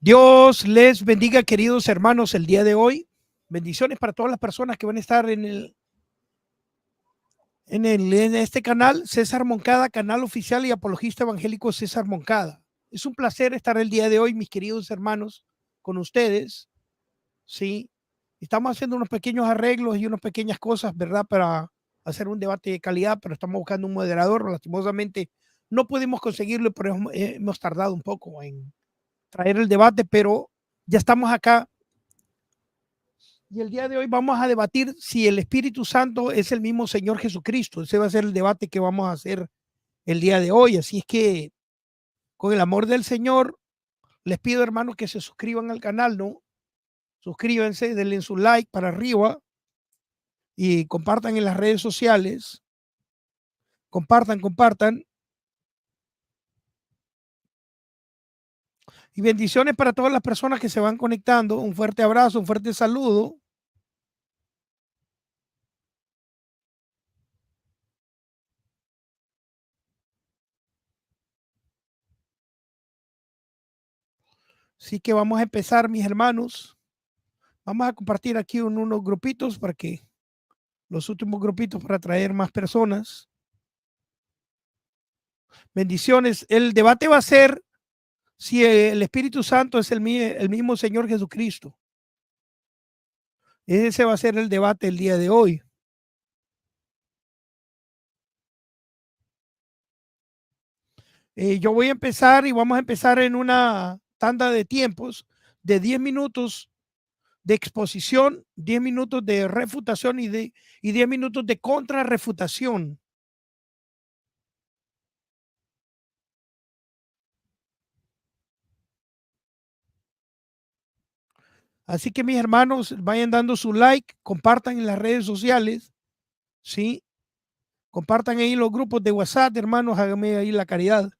Dios les bendiga, queridos hermanos, el día de hoy. Bendiciones para todas las personas que van a estar en este canal, César Moncada, canal oficial y apologista evangélico César Moncada. Es un placer estar el día de hoy, mis queridos hermanos, con ustedes. Sí, estamos haciendo unos pequeños arreglos y unas pequeñas cosas, ¿verdad? Para hacer un debate de calidad, pero estamos buscando un moderador. Lastimosamente no pudimos conseguirlo, pero hemos tardado un poco en traer el debate, pero ya estamos acá. Y el día de hoy vamos a debatir si el Espíritu Santo es el mismo Señor Jesucristo. Ese va a ser el debate que vamos a hacer el día de hoy. Así es que, con el amor del Señor, les pido, hermanos, que se suscriban al canal, ¿no? Suscríbanse, denle su like para arriba y compartan en las redes sociales. Compartan. Y bendiciones para todas las personas que se van conectando. Un fuerte abrazo, un fuerte saludo. Así que vamos a empezar, mis hermanos. Vamos a compartir aquí unos grupitos para que los últimos grupitos para atraer más personas. Bendiciones. El debate va a ser si el Espíritu Santo es el mismo Señor Jesucristo. Ese va a ser el debate el día de hoy. Yo voy a empezar y vamos a empezar en una tanda de tiempos de 10 minutos de exposición, 10 minutos de refutación y 10 minutos de contrarrefutación. Así que, mis hermanos, vayan dando su like, compartan en las redes sociales, ¿sí? Compartan ahí los grupos de WhatsApp, hermanos, háganme ahí la caridad.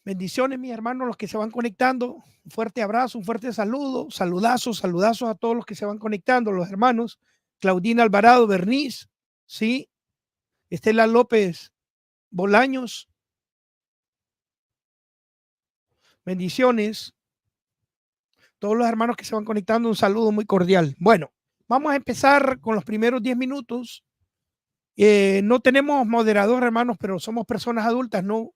Bendiciones, mis hermanos, los que se van conectando. Un fuerte abrazo, un fuerte saludo, saludazos a todos los que se van conectando, los hermanos. Claudina Alvarado Berniz, ¿sí? Estela López Bolaños. Bendiciones. Todos los hermanos que se van conectando, un saludo muy cordial. Bueno, vamos a empezar con los primeros 10 minutos. No tenemos moderador, hermanos, pero somos personas adultas, ¿no?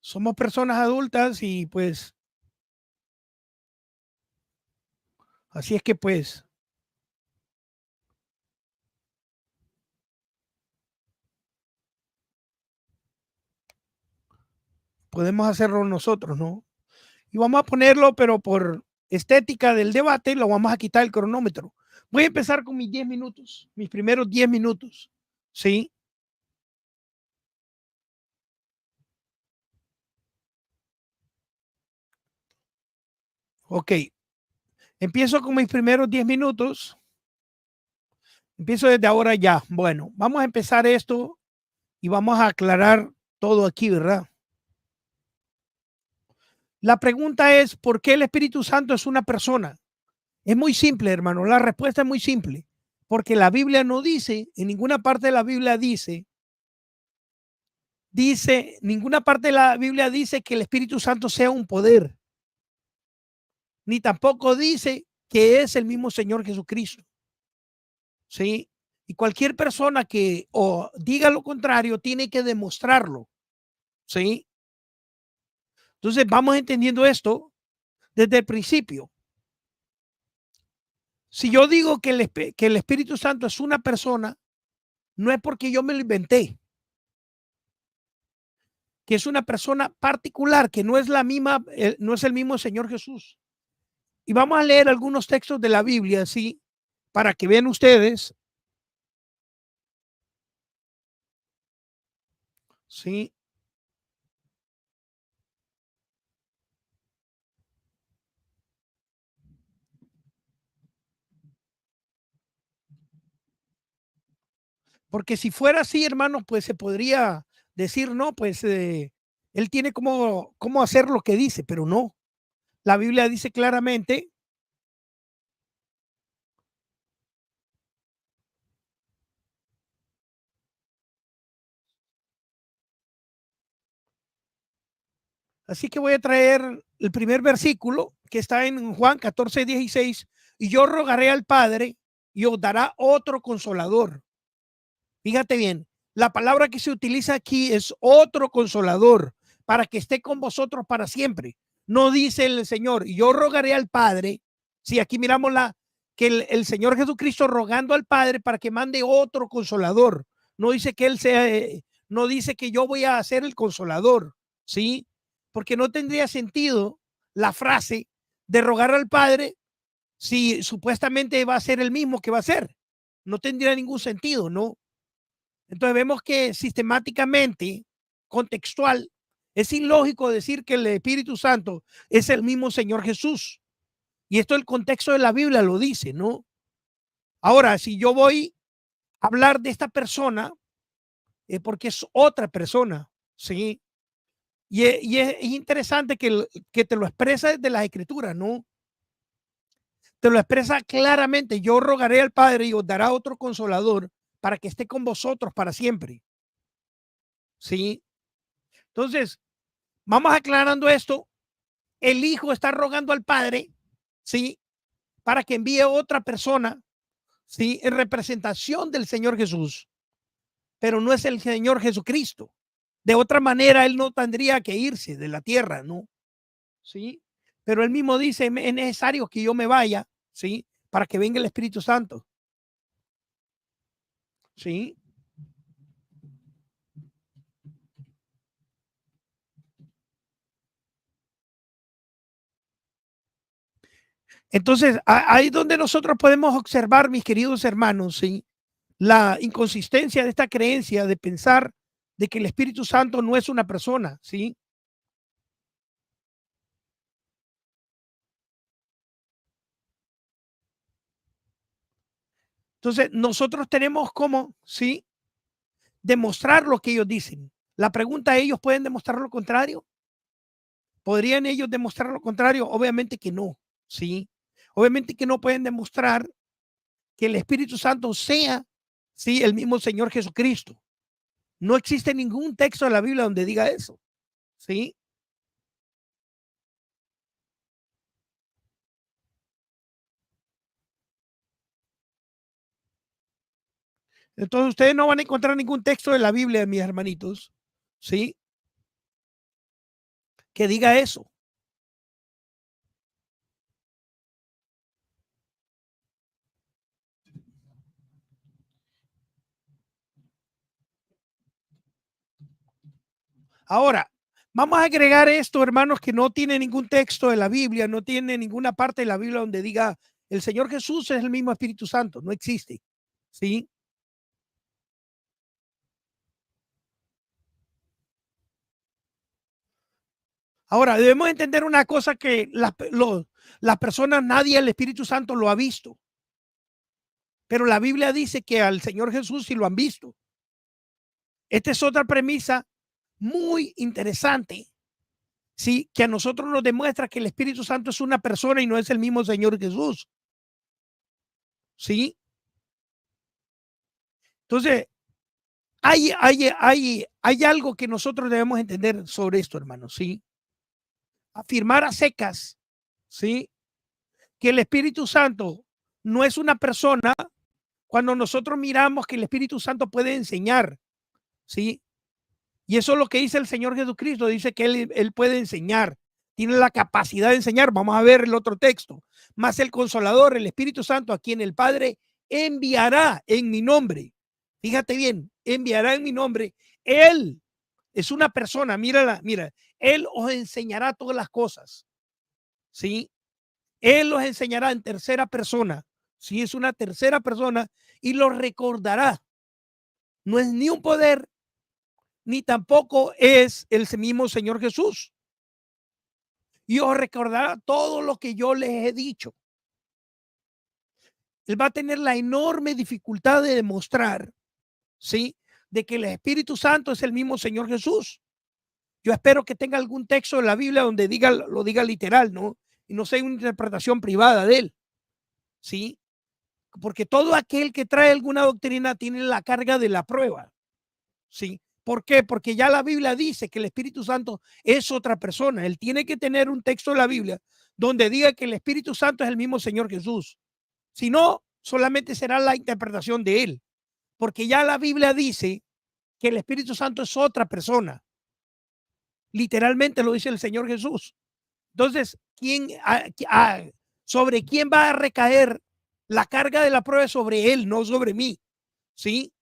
Somos personas adultas y pues, así es que pues, podemos hacerlo nosotros, ¿no? Y vamos a ponerlo, pero por estética del debate, lo vamos a quitar el cronómetro. Voy a empezar con mis 10 minutos, mis primeros 10 minutos, ¿sí? Ok, empiezo con mis primeros 10 minutos. Empiezo desde ahora ya. Bueno, vamos a empezar esto y vamos a aclarar todo aquí, ¿verdad? La pregunta es, ¿por qué el Espíritu Santo es una persona? Es muy simple, hermano. La respuesta es muy simple. Porque la Biblia no dice, en ninguna parte de la Biblia ninguna parte de la Biblia dice que el Espíritu Santo sea un poder. Ni tampoco dice que es el mismo Señor Jesucristo. ¿Sí? Y cualquier persona que o diga lo contrario tiene que demostrarlo. ¿Sí? Entonces vamos entendiendo esto desde el principio. Si yo digo que el Espíritu Santo es una persona, no es porque yo me lo inventé, que es una persona particular, que no es la misma, no es el mismo Señor Jesús. Y vamos a leer algunos textos de la Biblia, ¿sí? Para que vean ustedes, ¿sí? Porque si fuera así, hermanos, pues se podría decir, no, pues él tiene cómo hacer lo que dice, pero no. La Biblia dice claramente Así que voy a traer el primer versículo que está en Juan 14:16. Y yo rogaré al Padre y os dará otro consolador. Fíjate bien, la palabra que se utiliza aquí es otro consolador para que esté con vosotros para siempre. No dice el Señor, y yo rogaré al Padre. Si aquí miramos que el Señor Jesucristo rogando al Padre para que mande otro consolador. No dice que Él sea, no dice que yo voy a ser el consolador, ¿sí? Porque no tendría sentido la frase de rogar al Padre si supuestamente va a ser el mismo que va a ser. No tendría ningún sentido, ¿no? Entonces vemos que sistemáticamente, contextual, es ilógico decir que el Espíritu Santo es el mismo Señor Jesús. Y esto el contexto de la Biblia lo dice, ¿no? Ahora, si yo voy a hablar de esta persona, es porque es otra persona, ¿sí? Es interesante que te lo expresa desde las Escrituras, ¿no? Te lo expresa claramente. Yo rogaré al Padre y os dará otro consolador para que esté con vosotros para siempre, ¿sí? Entonces, vamos aclarando esto. El Hijo está rogando al Padre, ¿sí? Para que envíe otra persona, ¿sí? En representación del Señor Jesús, pero no es el Señor Jesucristo. De otra manera, Él no tendría que irse de la tierra, ¿no? ¿Sí? Pero Él mismo dice, es necesario que yo me vaya, ¿sí? Para que venga el Espíritu Santo, ¿sí? Entonces, ahí donde nosotros podemos observar, mis queridos hermanos, ¿sí? La inconsistencia de esta creencia de pensar de que el Espíritu Santo no es una persona, ¿sí? Entonces, nosotros tenemos como, ¿sí? Demostrar lo que ellos dicen. La pregunta, ¿ellos pueden demostrar lo contrario? ¿Podrían ellos demostrar lo contrario? Obviamente que no, ¿sí? Obviamente que no pueden demostrar que el Espíritu Santo sea, ¿sí? El mismo Señor Jesucristo. No existe ningún texto de la Biblia donde diga eso, ¿sí? Entonces ustedes no van a encontrar ningún texto de la Biblia, mis hermanitos, ¿sí? Que diga eso. Ahora, vamos a agregar esto, hermanos, que no tiene ningún texto de la Biblia, no tiene ninguna parte de la Biblia donde diga el Señor Jesús es el mismo Espíritu Santo, no existe, ¿sí? Ahora, debemos entender una cosa que las personas, nadie el Espíritu Santo lo ha visto, pero la Biblia dice que al Señor Jesús sí lo han visto. Esta es otra premisa muy interesante, ¿sí? Que a nosotros nos demuestra que el Espíritu Santo es una persona y no es el mismo Señor Jesús, ¿sí? Entonces, hay algo que nosotros debemos entender sobre esto, hermanos, ¿sí? Afirmar a secas, ¿sí? Que el Espíritu Santo no es una persona cuando nosotros miramos que el Espíritu Santo puede enseñar, ¿sí? Y eso es lo que dice el Señor Jesucristo, dice que él puede enseñar, tiene la capacidad de enseñar. Vamos a ver el otro texto. Más el Consolador, el Espíritu Santo, a quien el Padre enviará en mi nombre. Fíjate bien, enviará en mi nombre. Él es una persona, mírala, mira, Él os enseñará todas las cosas, ¿sí? Él los enseñará en tercera persona, ¿sí? Es una tercera persona y lo recordará. No es ni un poder, ni tampoco es el mismo Señor Jesús. Y os recordará todo lo que yo les he dicho. Él va a tener la enorme dificultad de demostrar, ¿sí? De que el Espíritu Santo es el mismo Señor Jesús. Yo espero que tenga algún texto de la Biblia donde lo diga literal, ¿no? Y no sea una interpretación privada de él, ¿sí? Porque todo aquel que trae alguna doctrina tiene la carga de la prueba, ¿sí? ¿Por qué? Porque ya la Biblia dice que el Espíritu Santo es otra persona. Él tiene que tener un texto de la Biblia donde diga que el Espíritu Santo es el mismo Señor Jesús. Si no, solamente será la interpretación de él, porque ya la Biblia dice que el Espíritu Santo es otra persona. Literalmente lo dice el Señor Jesús. Entonces, ¿sobre quién va a recaer la carga de la prueba? Sobre él, no sobre mí. ¿Sí?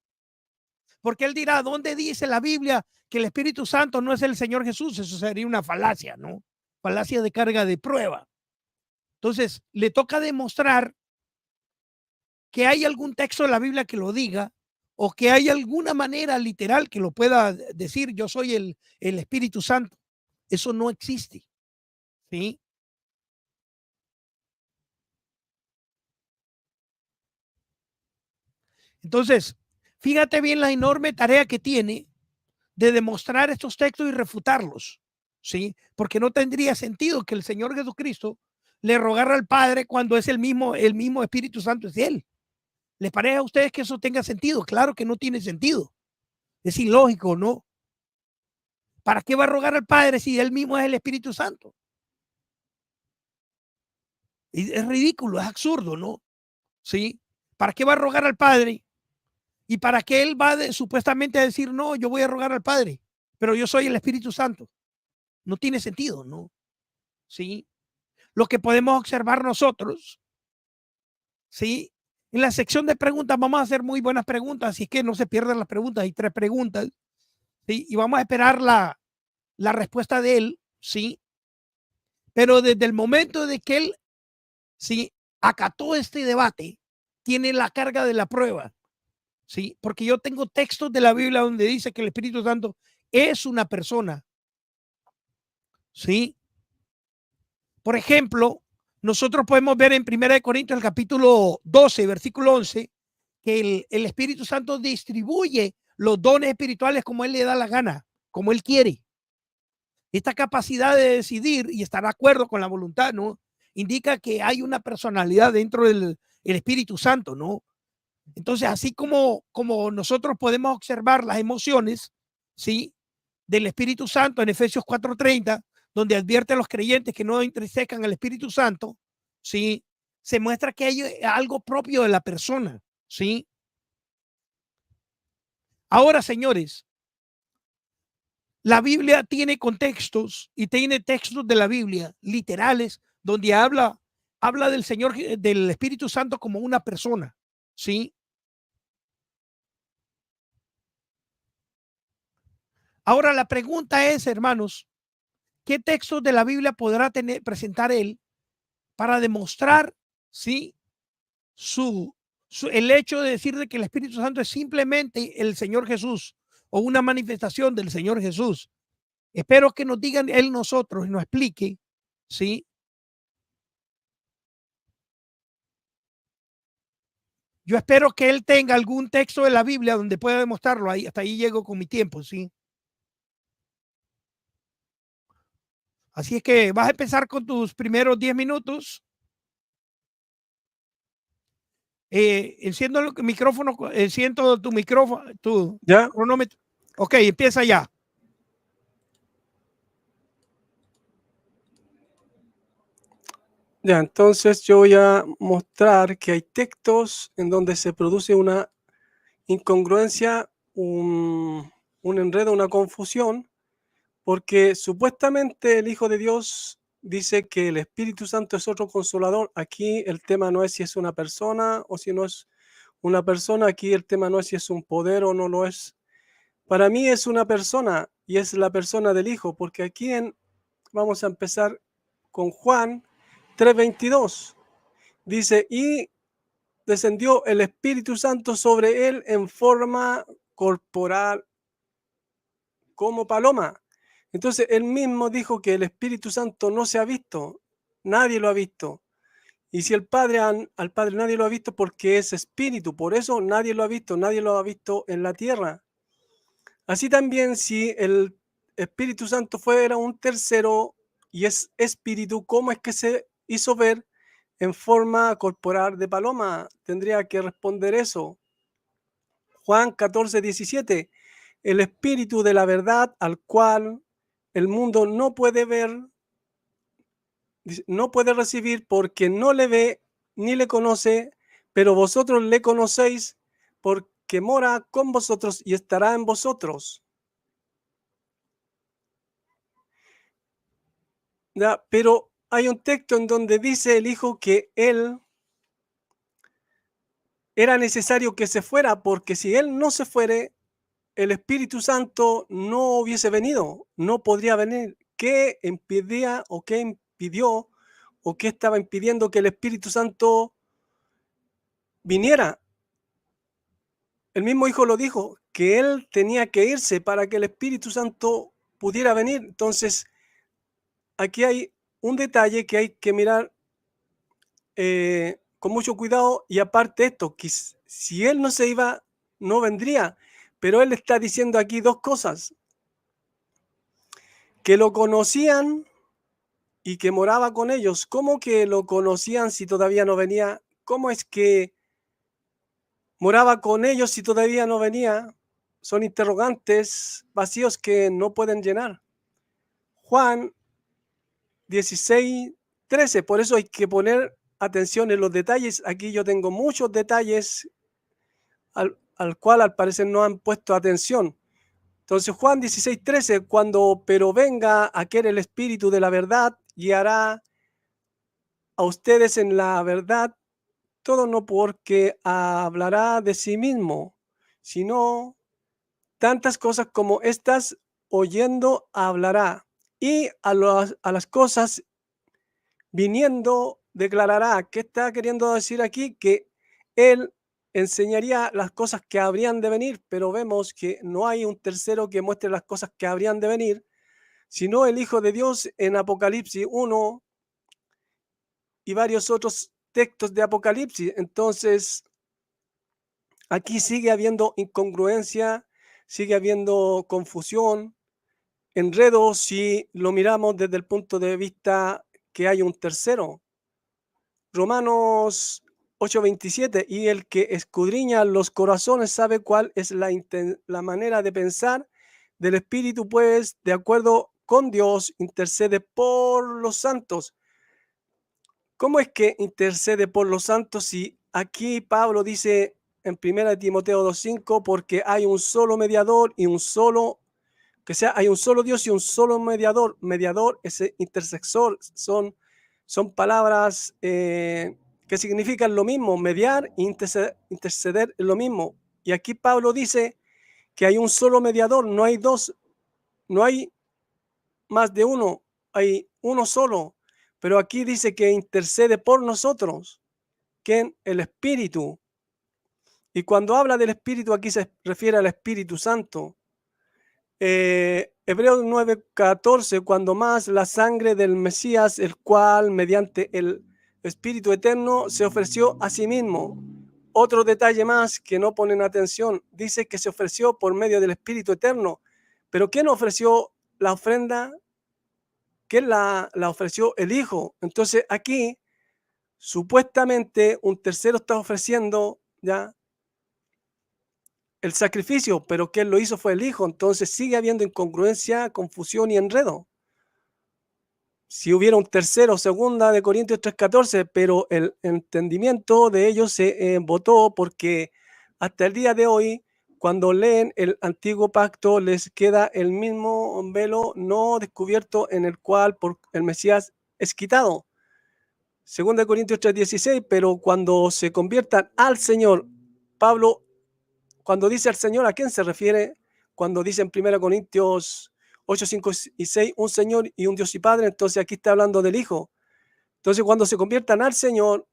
Porque él dirá, ¿dónde dice la Biblia que el Espíritu Santo no es el Señor Jesús? Eso sería una falacia, ¿no? Falacia de carga de prueba. Entonces, le toca demostrar que hay algún texto de la Biblia que lo diga o que hay alguna manera literal que lo pueda decir, yo soy el Espíritu Santo. Eso no existe. ¿Sí? Entonces, fíjate bien la enorme tarea que tiene de demostrar estos textos y refutarlos, ¿sí? Porque no tendría sentido que el Señor Jesucristo le rogara al Padre cuando es el mismo Espíritu Santo es de él. ¿Les parece a ustedes que eso tenga sentido? Claro que no tiene sentido. Es ilógico, ¿no? ¿Para qué va a rogar al Padre si él mismo es el Espíritu Santo? Es ridículo, es absurdo, ¿no? ¿Sí? ¿Para qué va a rogar al Padre? ¿Y para qué él va supuestamente a decir, no, yo voy a rogar al Padre, pero yo soy el Espíritu Santo? No tiene sentido, ¿no? ¿Sí? Lo que podemos observar nosotros, ¿sí? En la sección de preguntas vamos a hacer muy buenas preguntas, así que no se pierdan las preguntas. Hay 3 preguntas, ¿sí? Y vamos a esperar la respuesta de él, ¿sí? Pero desde el momento de que él, ¿sí?, acató este debate, tiene la carga de la prueba, ¿sí? Porque yo tengo textos de la Biblia donde dice que el Espíritu Santo es una persona, ¿sí? Por ejemplo, nosotros podemos ver en 1 Corintios, el capítulo 12, versículo 11, que el Espíritu Santo distribuye los dones espirituales como él le da la gana, como él quiere. Esta capacidad de decidir y estar de acuerdo con la voluntad, ¿no? Indica que hay una personalidad dentro del Espíritu Santo, ¿no? Entonces, así como nosotros podemos observar las emociones, ¿sí?, del Espíritu Santo en Efesios 4:30, donde advierte a los creyentes que no entristezcan al Espíritu Santo, ¿sí?, se muestra que hay algo propio de la persona, ¿sí? Ahora, señores, la Biblia tiene contextos y tiene textos de la Biblia literales donde habla del Señor, del Espíritu Santo como una persona, ¿sí? Ahora la pregunta es, hermanos, ¿qué textos de la Biblia podrá presentar él para demostrar, sí, el hecho de decir de que el Espíritu Santo es simplemente el Señor Jesús o una manifestación del Señor Jesús? Espero que nos digan él nosotros y nos explique, ¿sí? Yo espero que él tenga algún texto de la Biblia donde pueda demostrarlo. Ahí, hasta ahí llego con mi tiempo, ¿sí? Así es que vas a empezar con tus primeros 10 minutos. Enciendo el micrófono, enciendo tu micrófono, tu ¿Ya? cronómetro. Ok, empieza ya. Ya, entonces yo voy a mostrar que hay textos en donde se produce una incongruencia, un enredo, una confusión, porque supuestamente el Hijo de Dios dice que el Espíritu Santo es otro consolador. Aquí el tema no es si es una persona o si no es una persona. Aquí el tema no es si es un poder o no lo es. Para mí es una persona y es la persona del Hijo, porque aquí vamos a empezar con Juan 3:22. Dice, y descendió el Espíritu Santo sobre él en forma corporal como paloma. Entonces él mismo dijo que el Espíritu Santo no se ha visto, nadie lo ha visto. Y si el Padre, al Padre nadie lo ha visto porque es espíritu, por eso nadie lo ha visto en la tierra. Así también si el Espíritu Santo fuera un tercero y es espíritu, ¿cómo es que se hizo ver en forma corporal de paloma? Tendría que responder eso. Juan 14:17. el espíritu de la verdad al cual el mundo no puede ver, no puede recibir porque no le ve ni le conoce, pero vosotros le conocéis porque mora con vosotros y estará en vosotros. ¿Ya? Pero hay un texto en donde dice el Hijo que Él era necesario que se fuera, porque si Él no se fuere, el Espíritu Santo no hubiese venido, no podría venir. ¿Qué impedía o qué impidió o qué estaba impidiendo que el Espíritu Santo viniera? El mismo Hijo lo dijo, que Él tenía que irse para que el Espíritu Santo pudiera venir. Entonces, aquí hay un detalle que hay que mirar con mucho cuidado, y aparte esto, que si Él no se iba, no vendría. Pero Él está diciendo aquí dos cosas: que lo conocían y que moraba con ellos. ¿Cómo que lo conocían si todavía no venía? ¿Cómo es que moraba con ellos si todavía no venía? Son interrogantes vacíos que no pueden llenar. Juan 16:13, por eso hay que poner atención en los detalles. Aquí yo tengo muchos detalles al cual al parecer no han puesto atención. Entonces Juan 16:13, pero venga aquel el Espíritu de la verdad, guiará a ustedes en la verdad, todo, no porque hablará de sí mismo, sino tantas cosas como estas oyendo hablará, y a las cosas viniendo declarará. ¿Qué está queriendo decir aquí? Que Él enseñaría las cosas que habrían de venir, pero vemos que no hay un tercero que muestre las cosas que habrían de venir, sino el Hijo de Dios en Apocalipsis 1 y varios otros textos de Apocalipsis. Entonces, aquí sigue habiendo incongruencia, sigue habiendo confusión, enredo si lo miramos desde el punto de vista que hay un tercero. Romanos 8:27, y el que escudriña los corazones sabe cuál es la manera de pensar del Espíritu, pues de acuerdo con Dios intercede por los santos. ¿Cómo es que intercede por los santos si aquí Pablo dice en 1 Timoteo 2:5, porque hay un solo mediador y un solo, hay un solo Dios y un solo mediador? Mediador es intercesor, son palabras que significan lo mismo. Mediar e interceder es lo mismo. Y aquí Pablo dice que hay un solo mediador, no hay dos, no hay más de uno, hay uno solo. Pero aquí dice que intercede por nosotros, que el Espíritu. Y cuando habla del Espíritu, aquí se refiere al Espíritu Santo. Hebreos 9:14, cuando más la sangre del Mesías, el cual mediante el Espíritu Eterno se ofreció a sí mismo. Otro detalle más que no ponen atención, dice que se ofreció por medio del Espíritu Eterno. Pero ¿quién ofreció la ofrenda? ¿Quién la ofreció? El Hijo. Entonces aquí supuestamente un tercero está ofreciendo ya el sacrificio, pero quien lo hizo fue el Hijo. Entonces sigue habiendo incongruencia, confusión y enredo. Si hubiera un tercero, segunda de Corintios 3:14, pero el entendimiento de ellos se embotó, porque hasta el día de hoy, cuando leen el antiguo pacto, les queda el mismo velo no descubierto en el cual por el Mesías es quitado. Segunda de Corintios 3:16, pero cuando se conviertan al Señor, Pablo, cuando dice al Señor, ¿a quién se refiere? Cuando dice en 1 Corintios 8, 5 y 6, un Señor y un Dios y Padre, entonces aquí está hablando del Hijo. Entonces, cuando se conviertan al Señor,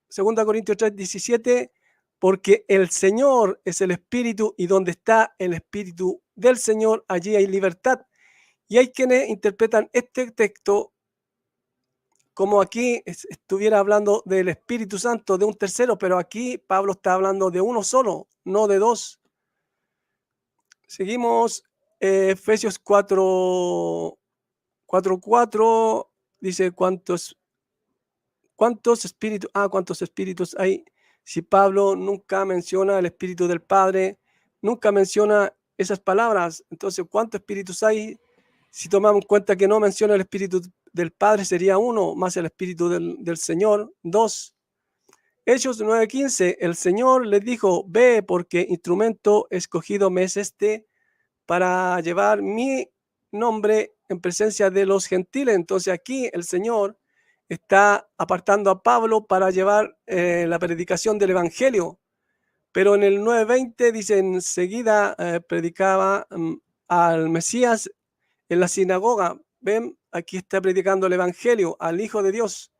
2 Corintios 3:17, porque el Señor es el Espíritu, y donde está el Espíritu del Señor, allí hay libertad. Y hay quienes interpretan este texto como aquí estuviera hablando del Espíritu Santo, de un tercero, pero aquí Pablo está hablando de uno solo, no de dos. Seguimos, Efesios 4:4, dice cuántos espíritus hay. Si Pablo nunca menciona el Espíritu del Padre, nunca menciona esas palabras. Entonces, ¿cuántos espíritus hay? Si tomamos en cuenta que no menciona el espíritu del Padre, sería uno, más el espíritu del Señor, dos. Hechos 9:15, el Señor les dijo, ve porque instrumento escogido me es este para llevar mi nombre en presencia de los gentiles. Entonces aquí el Señor está apartando a Pablo para llevar la predicación del Evangelio. Pero en el 9:20 dice, enseguida predicaba al Mesías en la sinagoga. Ven, aquí está predicando el Evangelio al Hijo de Dios.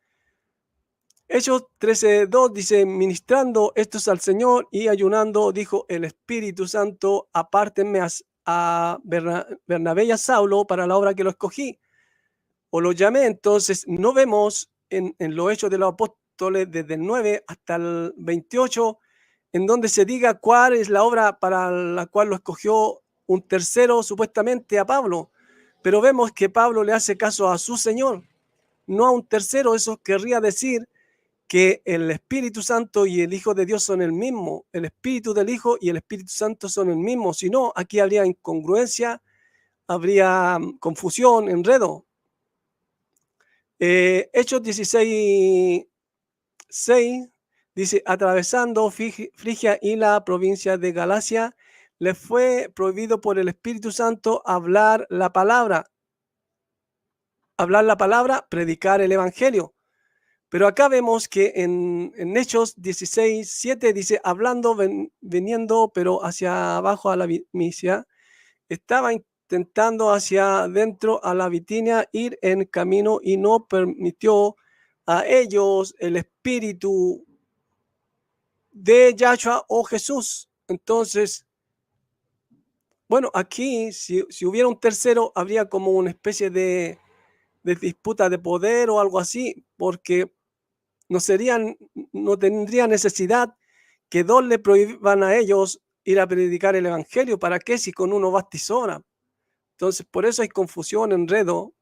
Hechos 13:2 dice, ministrando estos al Señor y ayunando, dijo el Espíritu Santo, apártenme a Bernabé y a Saulo para la obra que lo escogí, o lo llamé. Entonces no vemos en los Hechos de los Apóstoles desde el 9 hasta el 28 en donde se diga cuál es la obra para la cual lo escogió un tercero supuestamente a Pablo, pero vemos que Pablo le hace caso a su Señor, no a un tercero. Eso querría decir que el Espíritu Santo y el Hijo de Dios son el mismo, el Espíritu del Hijo y el Espíritu Santo son el mismo, si no, aquí habría incongruencia, habría confusión, enredo. Hechos 16:6 dice, atravesando Frigia y la provincia de Galacia, les fue prohibido por el Espíritu Santo hablar la palabra, predicar el Evangelio. Pero acá vemos que en Hechos 16:7 dice, hablando, viniendo, pero hacia abajo a la Misia, estaba intentando hacia adentro a la Bitinia ir en camino y no permitió a ellos el Espíritu de Yahshua o Jesús. Entonces, bueno, aquí si hubiera un tercero, habría como una especie de disputa de poder o algo así, porque no tendría necesidad que dos le prohíban a ellos ir a predicar el Evangelio. ¿Para qué si con uno basta y sobra? Entonces, por eso hay confusión, enredo,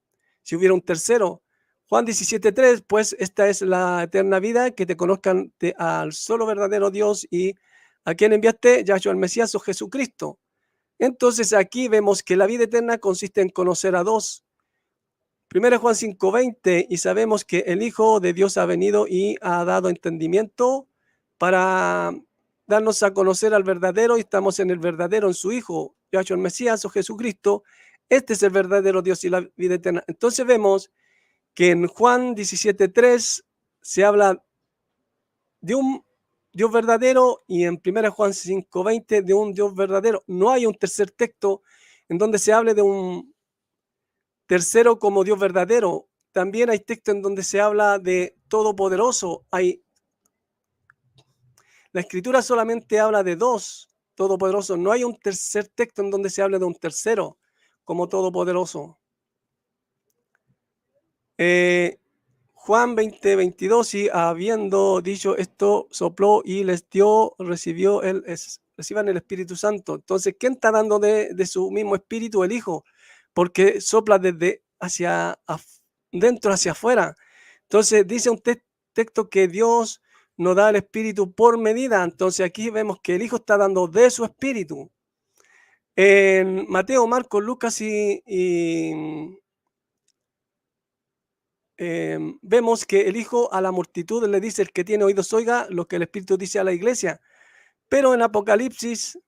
si hubiera un tercero. Juan 17:3, pues esta es la eterna vida, que te conozcan al solo verdadero Dios y a quien enviaste, Yahshua el Mesías o Jesucristo. Entonces aquí vemos que la vida eterna consiste en conocer a dos. 1 Juan 5:20, y sabemos que el Hijo de Dios ha venido y ha dado entendimiento para darnos a conocer al verdadero, y estamos en el verdadero, en su Hijo, Yahshua el Mesías o Jesucristo. Este es el verdadero Dios y la vida eterna. Entonces vemos que en Juan 17:3 se habla de un Dios verdadero y en 1 Juan 5:20 de un Dios verdadero. No hay un tercer texto en donde se hable de un tercero como Dios verdadero. También hay texto en donde se habla de todopoderoso. La escritura solamente habla de dos, todopoderoso. No hay un tercer texto en donde se hable de un tercero como todopoderoso. Juan 20:22, y habiendo dicho esto, sopló y les dio, reciban el Espíritu Santo. Entonces, ¿quién está dando de su mismo espíritu? El Hijo, porque sopla desde hacia dentro hacia afuera. Entonces, dice un texto que Dios nos da el Espíritu por medida. Entonces, aquí vemos que el Hijo está dando de su Espíritu. En Mateo, Marcos, Lucas vemos que el Hijo a la multitud le dice, el que tiene oídos oiga lo que el Espíritu dice a la iglesia. Pero en Apocalipsis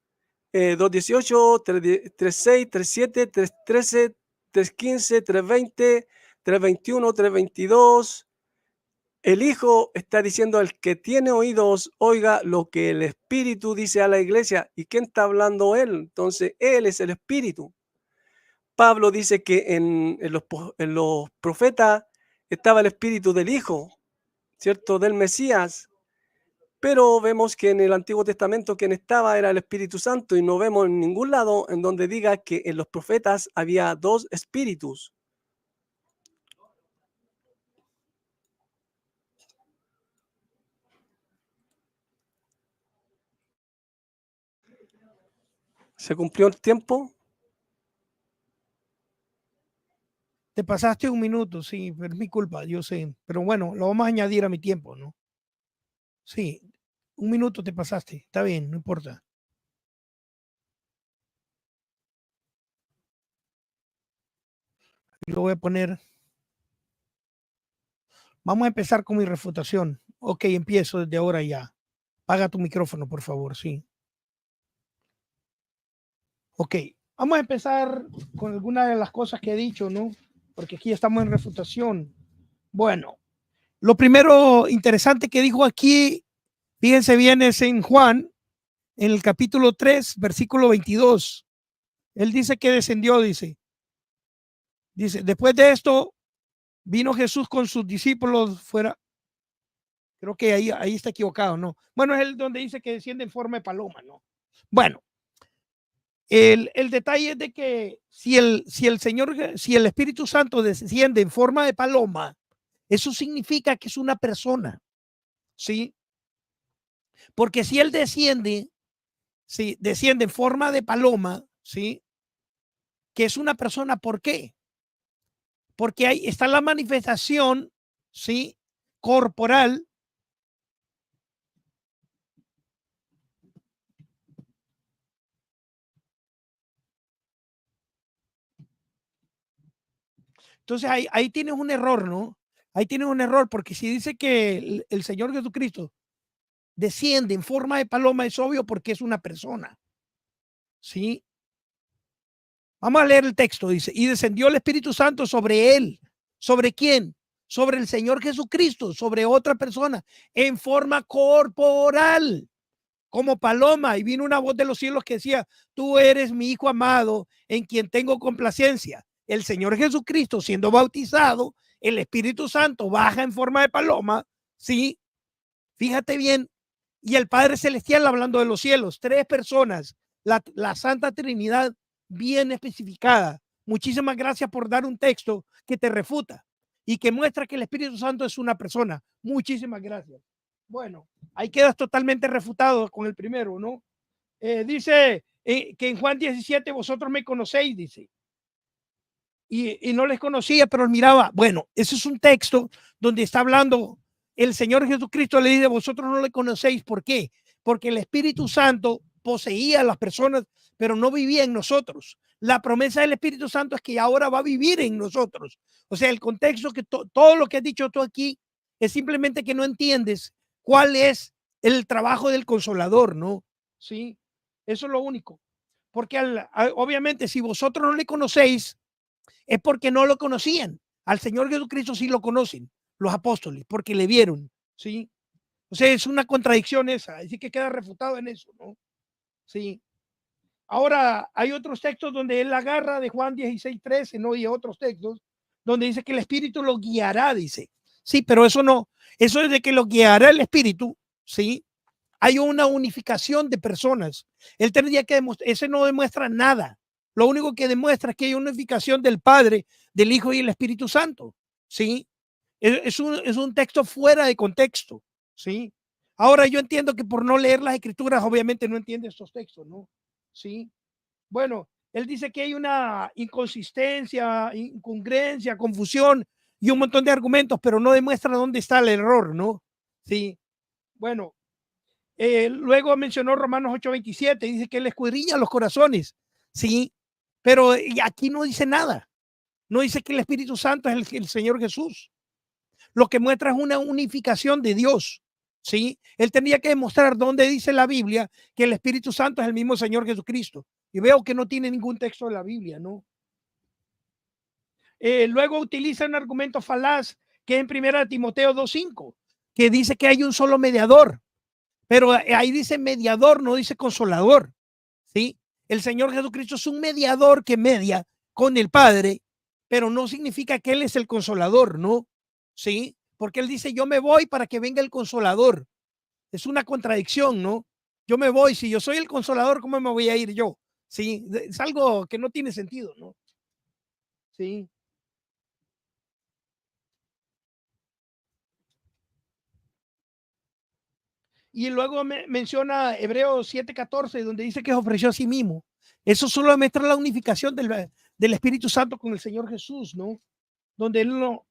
2:18, 3:6, 3:7, 3:13, 3:15, 3:20, 3:21, 3:22, el Hijo está diciendo, el que tiene oídos oiga lo que el Espíritu dice a la iglesia. ¿Y quién está hablando él? Entonces, él es el Espíritu. Pablo dice que en los profetas estaba el Espíritu del Hijo, ¿cierto? Del Mesías. Pero vemos que en el Antiguo Testamento quien estaba era el Espíritu Santo, y no vemos en ningún lado en donde diga que en los profetas había dos espíritus. ¿Se cumplió el tiempo? Te pasaste un minuto, sí, pero es mi culpa, yo sé. Pero bueno, lo vamos a añadir a mi tiempo, ¿no? Sí, un minuto te pasaste, está bien, no importa. lo voy a poner. Vamos a empezar con mi refutación. Ok, empiezo desde ahora ya. Apaga tu micrófono, por favor, sí. Ok, vamos a empezar con algunas de las cosas que he dicho, ¿no? Porque aquí estamos en refutación. Bueno, lo primero interesante que dijo aquí, fíjense bien, es en Juan, en el capítulo 3, versículo 22. Él dice que descendió, dice, después de esto vino Jesús con sus discípulos fuera. Creo que ahí está equivocado, ¿no? Bueno, es el donde dice que desciende en forma de paloma, ¿no? Bueno, el detalle es de que si el Espíritu Santo desciende en forma de paloma, eso significa que es una persona, ¿sí? Porque si él desciende, ¿sí? Desciende en forma de paloma, ¿sí? Que es una persona, ¿por qué? Porque ahí está la manifestación, ¿sí? Corporal. Entonces ahí tienes un error, ¿no? Ahí tienes un error, porque si dice que el Señor Jesucristo desciende en forma de paloma, es obvio porque es una persona, ¿sí? Vamos a leer el texto, dice, y descendió el Espíritu Santo sobre él. ¿Sobre quién? Sobre el Señor Jesucristo, sobre otra persona, en forma corporal, como paloma. Y vino una voz de los cielos que decía, tú eres mi Hijo amado, en quien tengo complacencia. El Señor Jesucristo siendo bautizado, el Espíritu Santo baja en forma de paloma, ¿sí? Fíjate bien, y el Padre Celestial hablando de los cielos, tres personas, la Santa Trinidad bien especificada. Muchísimas gracias por dar un texto que te refuta y que muestra que el Espíritu Santo es una persona. Muchísimas gracias. Bueno, ahí quedas totalmente refutado con el primero, ¿no? Dice que en Juan 17 vosotros me conocéis, dice. Y no les conocía, pero miraba. Bueno, ese es un texto donde está hablando el Señor Jesucristo, le dice, vosotros no le conocéis. ¿Por qué? Porque el Espíritu Santo poseía a las personas, pero no vivía en nosotros. La promesa del Espíritu Santo es que ahora va a vivir en nosotros. O sea, el contexto que todo lo que has dicho tú aquí es simplemente que no entiendes cuál es el trabajo del consolador, ¿no? Sí, eso es lo único. Porque obviamente si vosotros no le conocéis, es porque no lo conocían. Al Señor Jesucristo sí lo conocen los apóstoles, porque le vieron, ¿sí? O sea, es una contradicción esa, así que queda refutado en eso, ¿no? Sí. Ahora, hay otros textos donde él agarra de Juan 16:13, ¿no? Y otros textos donde dice que el Espíritu lo guiará, dice. Sí, pero eso no, eso es de que lo guiará el Espíritu, ¿sí? Hay una unificación de personas. Él tendría que demostrar, ese no demuestra nada. Lo único que demuestra es que hay una unificación del Padre, del Hijo y el Espíritu Santo. ¿Sí? Es un texto fuera de contexto. ¿Sí? Ahora yo entiendo que por no leer las escrituras, obviamente no entiende estos textos, ¿no? ¿Sí? Bueno, él dice que hay una inconsistencia, incongruencia, confusión y un montón de argumentos, pero no demuestra dónde está el error, ¿no? Sí. Bueno, luego mencionó Romanos 8:27, dice que él escudriña los corazones, ¿sí? Pero aquí no dice nada. No dice que el Espíritu Santo es el Señor Jesús. Lo que muestra es una unificación de Dios, ¿sí? Él tendría que demostrar dónde dice la Biblia que el Espíritu Santo es el mismo Señor Jesucristo. Y veo que no tiene ningún texto de la Biblia, ¿no? Luego utiliza un argumento falaz que es en 1 Timoteo 2:5, que dice que hay un solo mediador. Pero ahí dice mediador, no dice consolador, ¿sí? El Señor Jesucristo es un mediador que media con el Padre, pero no significa que Él es el consolador, ¿no? ¿Sí? Porque Él dice, yo me voy para que venga el consolador. Es una contradicción, ¿no? Yo me voy, si yo soy el consolador, ¿cómo me voy a ir yo? Sí, es algo que no tiene sentido, ¿no? Sí. Y luego menciona Hebreos 7:14, donde dice que ofreció a sí mismo. Eso solo muestra la unificación del Espíritu Santo con el Señor Jesús, ¿no? Donde él no.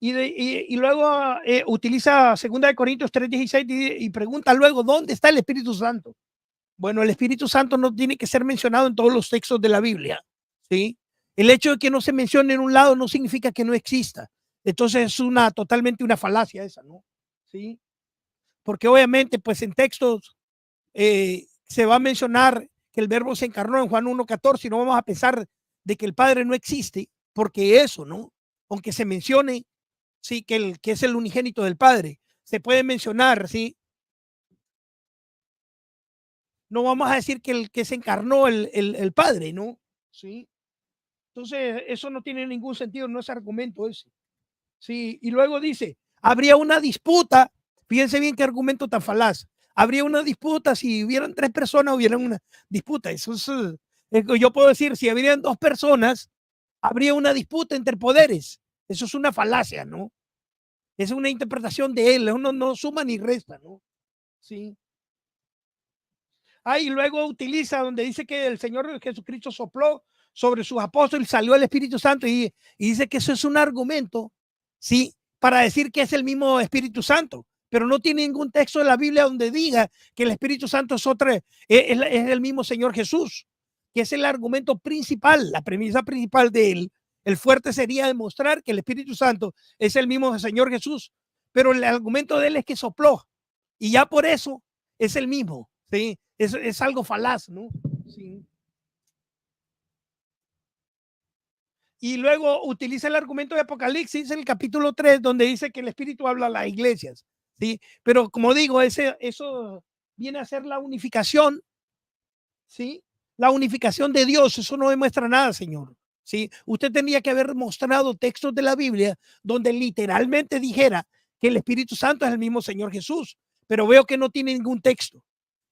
Y luego utiliza 2 Corintios 3:16 y pregunta luego, ¿dónde está el Espíritu Santo? Bueno, el Espíritu Santo no tiene que ser mencionado en todos los textos de la Biblia, ¿sí? El hecho de que no se mencione en un lado no significa que no exista. Entonces es totalmente una falacia esa, ¿no? Sí. Porque obviamente, pues en textos se va a mencionar que el verbo se encarnó en Juan 1:14 y no vamos a pensar de que el Padre no existe, porque eso, ¿no? Aunque se mencione, sí, que es el unigénito del Padre, se puede mencionar, sí. No vamos a decir que se encarnó el Padre, ¿no? Sí. Entonces, eso no tiene ningún sentido, no es argumento ese. Sí, y luego dice, habría una disputa, fíjense bien qué argumento tan falaz, habría una disputa si hubieran 3 personas, hubieran una disputa, eso yo puedo decir, si habrían 2 personas, habría una disputa entre poderes, eso es una falacia, ¿no? Es una interpretación de él, uno no suma ni resta, ¿no? Sí. Y luego utiliza donde dice que el Señor Jesucristo sopló sobre sus apóstoles, salió el Espíritu Santo y dice que eso es un argumento, ¿sí? Para decir que es el mismo Espíritu Santo, pero no tiene ningún texto de la Biblia donde diga que el Espíritu Santo es el mismo Señor Jesús, que es el argumento principal, la premisa principal de él. El fuerte sería demostrar que el Espíritu Santo es el mismo Señor Jesús, pero el argumento de él es que sopló y ya por eso es el mismo, ¿sí? Es algo falaz, ¿no? Sí. Y luego utiliza el argumento de Apocalipsis en el capítulo 3, donde dice que el Espíritu habla a las iglesias, ¿sí? Pero como digo, eso viene a ser la unificación, ¿sí? La unificación de Dios, eso no demuestra nada, Señor, ¿sí? Usted tendría que haber mostrado textos de la Biblia donde literalmente dijera que el Espíritu Santo es el mismo Señor Jesús, pero veo que no tiene ningún texto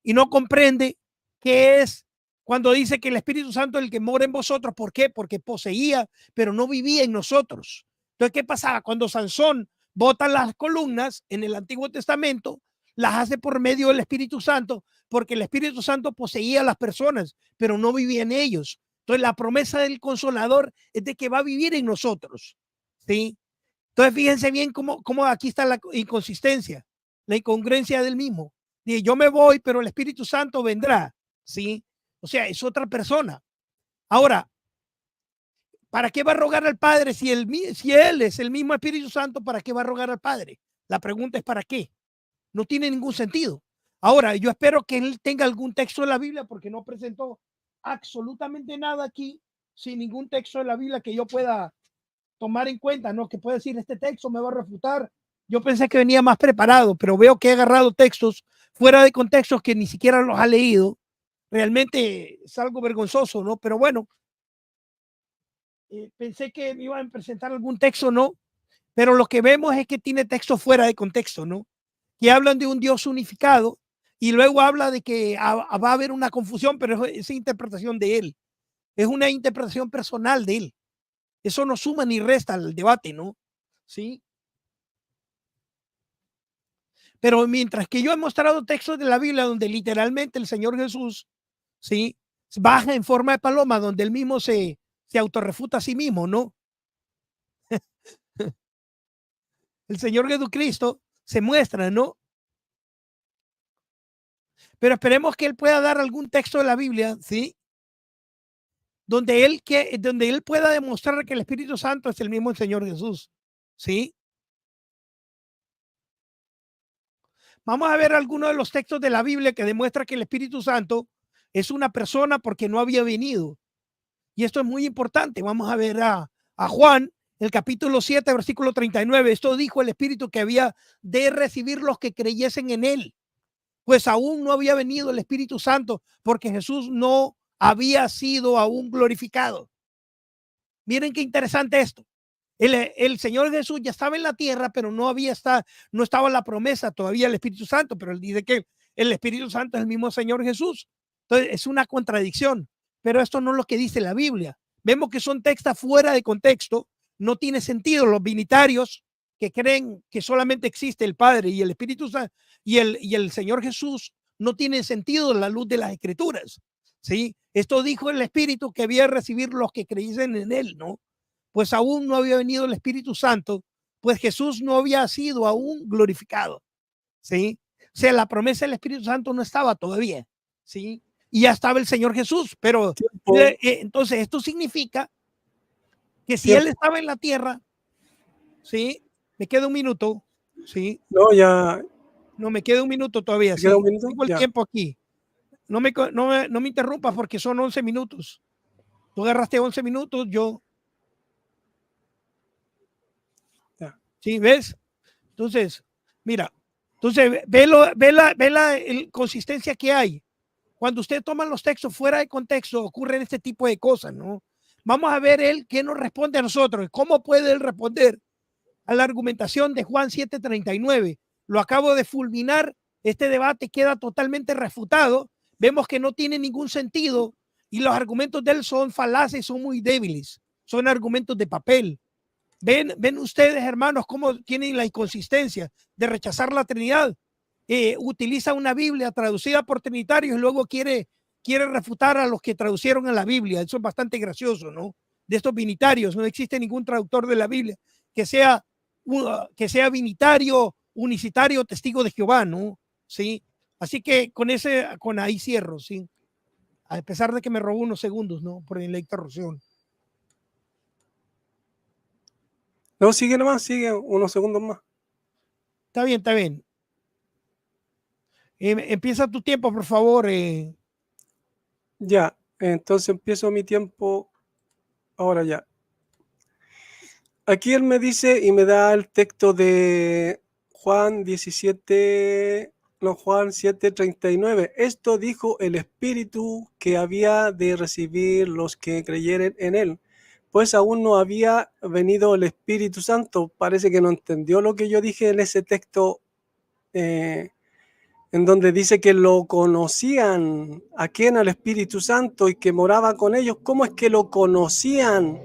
y no comprende qué es cuando dice que el Espíritu Santo es el que mora en vosotros. ¿Por qué? Porque poseía, pero no vivía en nosotros. Entonces, ¿qué pasaba? Cuando Sansón bota las columnas en el Antiguo Testamento, las hace por medio del Espíritu Santo, porque el Espíritu Santo poseía a las personas, pero no vivía en ellos. Entonces, la promesa del Consolador es de que va a vivir en nosotros, ¿sí? Entonces, fíjense bien cómo aquí está la inconsistencia, la incongruencia del mismo. Y yo me voy, pero el Espíritu Santo vendrá, ¿sí? O sea, es otra persona. Ahora, ¿para qué va a rogar al Padre si él es el mismo Espíritu Santo? ¿Para qué va a rogar al Padre? La pregunta es ¿para qué? No tiene ningún sentido. Ahora, yo espero que él tenga algún texto de la Biblia porque no presentó absolutamente nada aquí sin ningún texto de la Biblia que yo pueda tomar en cuenta, ¿no? Que puede decir, este texto me va a refutar. Yo pensé que venía más preparado, pero veo que he agarrado textos fuera de contextos que ni siquiera los ha leído. Realmente es algo vergonzoso, ¿no? Pero bueno, pensé que me iban a presentar algún texto, ¿no? Pero lo que vemos es que tiene textos fuera de contexto, ¿no? Que hablan de un Dios unificado y luego habla de que va a haber una confusión, pero es interpretación de él. Es una interpretación personal de él. Eso no suma ni resta al debate, ¿no? Sí. Pero mientras que yo he mostrado textos de la Biblia donde literalmente el Señor Jesús, ¿sí? Baja en forma de paloma, donde él mismo se autorrefuta a sí mismo, ¿no? El Señor Jesucristo se muestra, ¿no? Pero esperemos que él pueda dar algún texto de la Biblia, ¿sí? Donde él pueda demostrar que el Espíritu Santo es el mismo Señor Jesús, ¿sí? Vamos a ver algunos de los textos de la Biblia que demuestra que el Espíritu Santo es una persona porque no había venido. Y esto es muy importante. Vamos a ver a Juan, el capítulo 7, versículo 39. Esto dijo el Espíritu que había de recibir los que creyesen en él. Pues aún no había venido el Espíritu Santo porque Jesús no había sido aún glorificado. Miren qué interesante esto. El Señor Jesús ya estaba en la tierra, pero no estaba la promesa todavía del Espíritu Santo, pero él dice que el Espíritu Santo es el mismo Señor Jesús. Entonces es una contradicción, pero esto no es lo que dice la Biblia. Vemos que son textos fuera de contexto, no tiene sentido. Los binitarios que creen que solamente existe el Padre y el Espíritu Santo y el Señor Jesús no tienen sentido a la luz de las Escrituras, ¿sí? Esto dijo el Espíritu que había de recibir los que creyesen en él, ¿no? Pues aún no había venido el Espíritu Santo, pues Jesús no había sido aún glorificado, ¿sí? O sea, la promesa del Espíritu Santo no estaba todavía, ¿sí? Y ya estaba el Señor Jesús, pero entonces esto significa que si él Tiempo. estaba en la tierra, ¿sí? Me queda un minuto, ¿sí? No, ya. No, me queda un minuto todavía, ¿Te queda un sí. minuto? Tengo el Ya. tiempo aquí. No me interrumpas porque son 11 minutos. Tú agarraste 11 minutos, yo, Ya. ¿sí? ¿Ves? Entonces, mira, entonces ve la consistencia que hay. Cuando usted toma los textos fuera de contexto, ocurren este tipo de cosas, ¿no? Vamos a ver él qué nos responde a nosotros. ¿Cómo puede él responder a la argumentación de Juan 7:39? Lo acabo de fulminar. Este debate queda totalmente refutado. Vemos que no tiene ningún sentido y los argumentos de él son falaces, son muy débiles. Son argumentos de papel. Ven ustedes, hermanos, cómo tienen la inconsistencia de rechazar la Trinidad. Utiliza una Biblia traducida por trinitarios y luego quiere refutar a los que traducieron en la Biblia. Eso es bastante gracioso, ¿no? De estos binitarios, no existe ningún traductor de la Biblia que sea binitario, unicitario, testigo de Jehová, ¿no? Sí. Así que con ahí cierro, sí. A pesar de que me robó unos segundos, ¿no? Por la interrupción. No, sigue nomás, sigue unos segundos más. Está bien, está bien. Empieza tu tiempo, por favor. Ya, entonces empiezo mi tiempo ahora ya. Aquí él me dice y me da el texto de Juan 17, no, Juan 7:39. Esto dijo el Espíritu que había de recibir los que creyeren en él, pues aún no había venido el Espíritu Santo. Parece que no entendió lo que yo dije en ese texto, en donde dice que lo conocían, ¿a quién? Al Espíritu Santo, y que moraba con ellos. ¿Cómo es que lo conocían?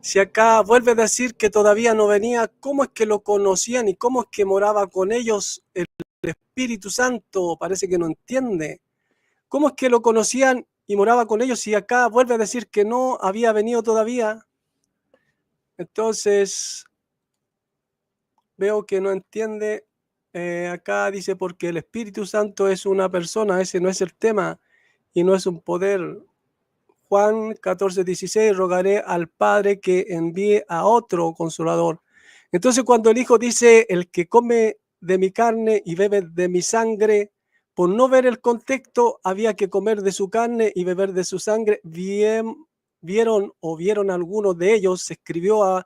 Si acá vuelve a decir que todavía no venía, ¿cómo es que lo conocían y cómo es que moraba con ellos el Espíritu Santo? Parece que no entiende. ¿Cómo es que lo conocían y moraba con ellos si acá vuelve a decir que no había venido todavía? Entonces, veo que no entiende. Acá dice porque el Espíritu Santo es una persona, ese no es el tema y no es un poder. Juan 14:16, rogaré al Padre que envíe a otro consolador. Entonces, cuando el Hijo dice, el que come de mi carne y bebe de mi sangre, por no ver el contexto, había que comer de su carne y beber de su sangre. Vieron algunos de ellos, se escribió a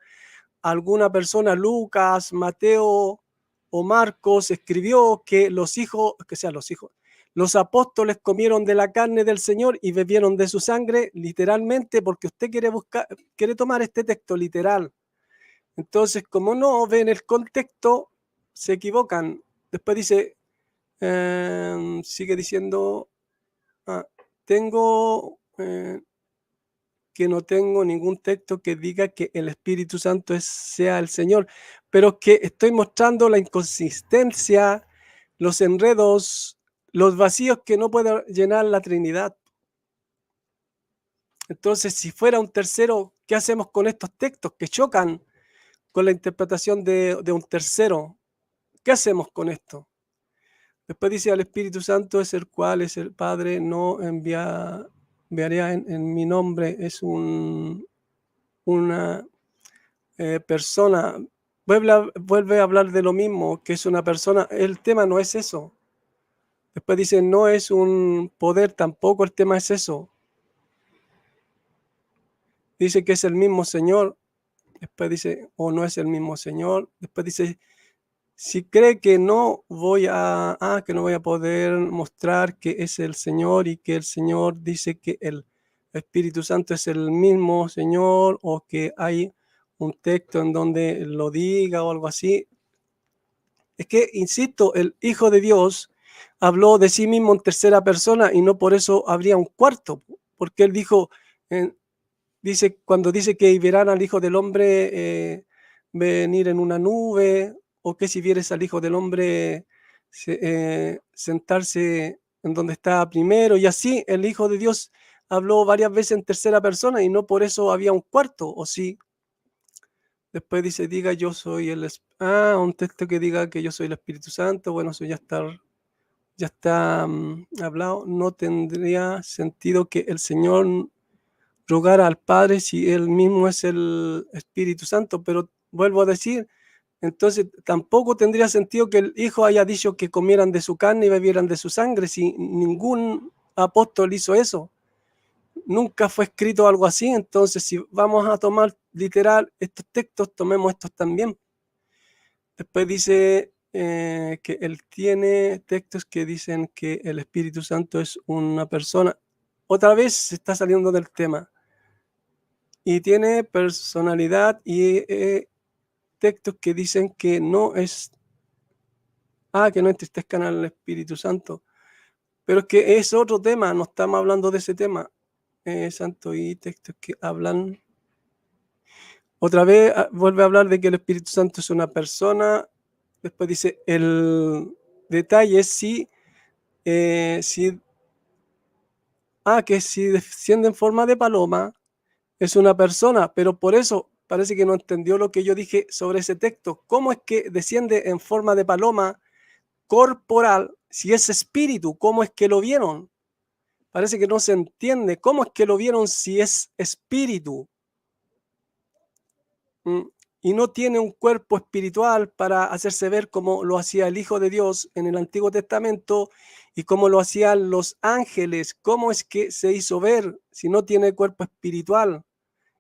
alguna persona, Lucas, Mateo o Marcos, escribió que los apóstoles comieron de la carne del Señor y bebieron de su sangre, literalmente, porque usted quiere tomar este texto literal. Entonces, como no ven el contexto, se equivocan. Después dice, sigue diciendo, tengo que no tengo ningún texto que diga que el Espíritu Santo sea el Señor, pero que estoy mostrando la inconsistencia, los enredos, los vacíos que no puede llenar la Trinidad. Entonces, si fuera un tercero, ¿qué hacemos con estos textos que chocan con la interpretación de un tercero? ¿Qué hacemos con esto? Después dice, al Espíritu Santo es el cual es el Padre, no enviaría en mi nombre, es una persona. Vuelve a hablar de lo mismo, que es una persona. El tema no es eso. Después dice, no es un poder, tampoco el tema es eso. Dice que es el mismo Señor. Después dice, o no es el mismo Señor. Después dice, si cree que no voy a poder mostrar que es el Señor y que el Señor dice que el Espíritu Santo es el mismo Señor, o que hay un texto en donde lo diga o algo así. Es que, insisto, el Hijo de Dios habló de sí mismo en tercera persona y no por eso habría un cuarto, porque él dijo, cuando dice que verán al Hijo del Hombre venir en una nube, o que si vieres al Hijo del Hombre sentarse en donde está primero, y así el Hijo de Dios habló varias veces en tercera persona y no por eso había un cuarto, ¿o sí? Después dice, diga yo soy un texto que diga que yo soy el Espíritu Santo. Bueno, eso ya está hablado. No tendría sentido que el Señor rogar al Padre si Él mismo es el Espíritu Santo. Pero vuelvo a decir, entonces tampoco tendría sentido que el Hijo haya dicho que comieran de su carne y bebieran de su sangre, si ningún apóstol hizo eso. Nunca fue escrito algo así. Entonces, si vamos a tomar literal estos textos, tomemos estos también. Después dice que Él tiene textos que dicen que el Espíritu Santo es una persona. Otra vez se está saliendo del tema. Y tiene personalidad y textos que dicen que no es, que no entristezcan al Espíritu Santo. Pero es que es otro tema, no estamos hablando de ese tema. Santo y textos que hablan. Otra vez vuelve a hablar de que el Espíritu Santo es una persona. Después dice, el detalle es que si desciende en forma de paloma, es una persona, pero por eso parece que no entendió lo que yo dije sobre ese texto. ¿Cómo es que desciende en forma de paloma corporal si es espíritu? ¿Cómo es que lo vieron? Parece que no se entiende. ¿Cómo es que lo vieron si es espíritu? Y no tiene un cuerpo espiritual para hacerse ver como lo hacía el Hijo de Dios en el Antiguo Testamento y como lo hacían los ángeles. ¿Cómo es que se hizo ver si no tiene cuerpo espiritual?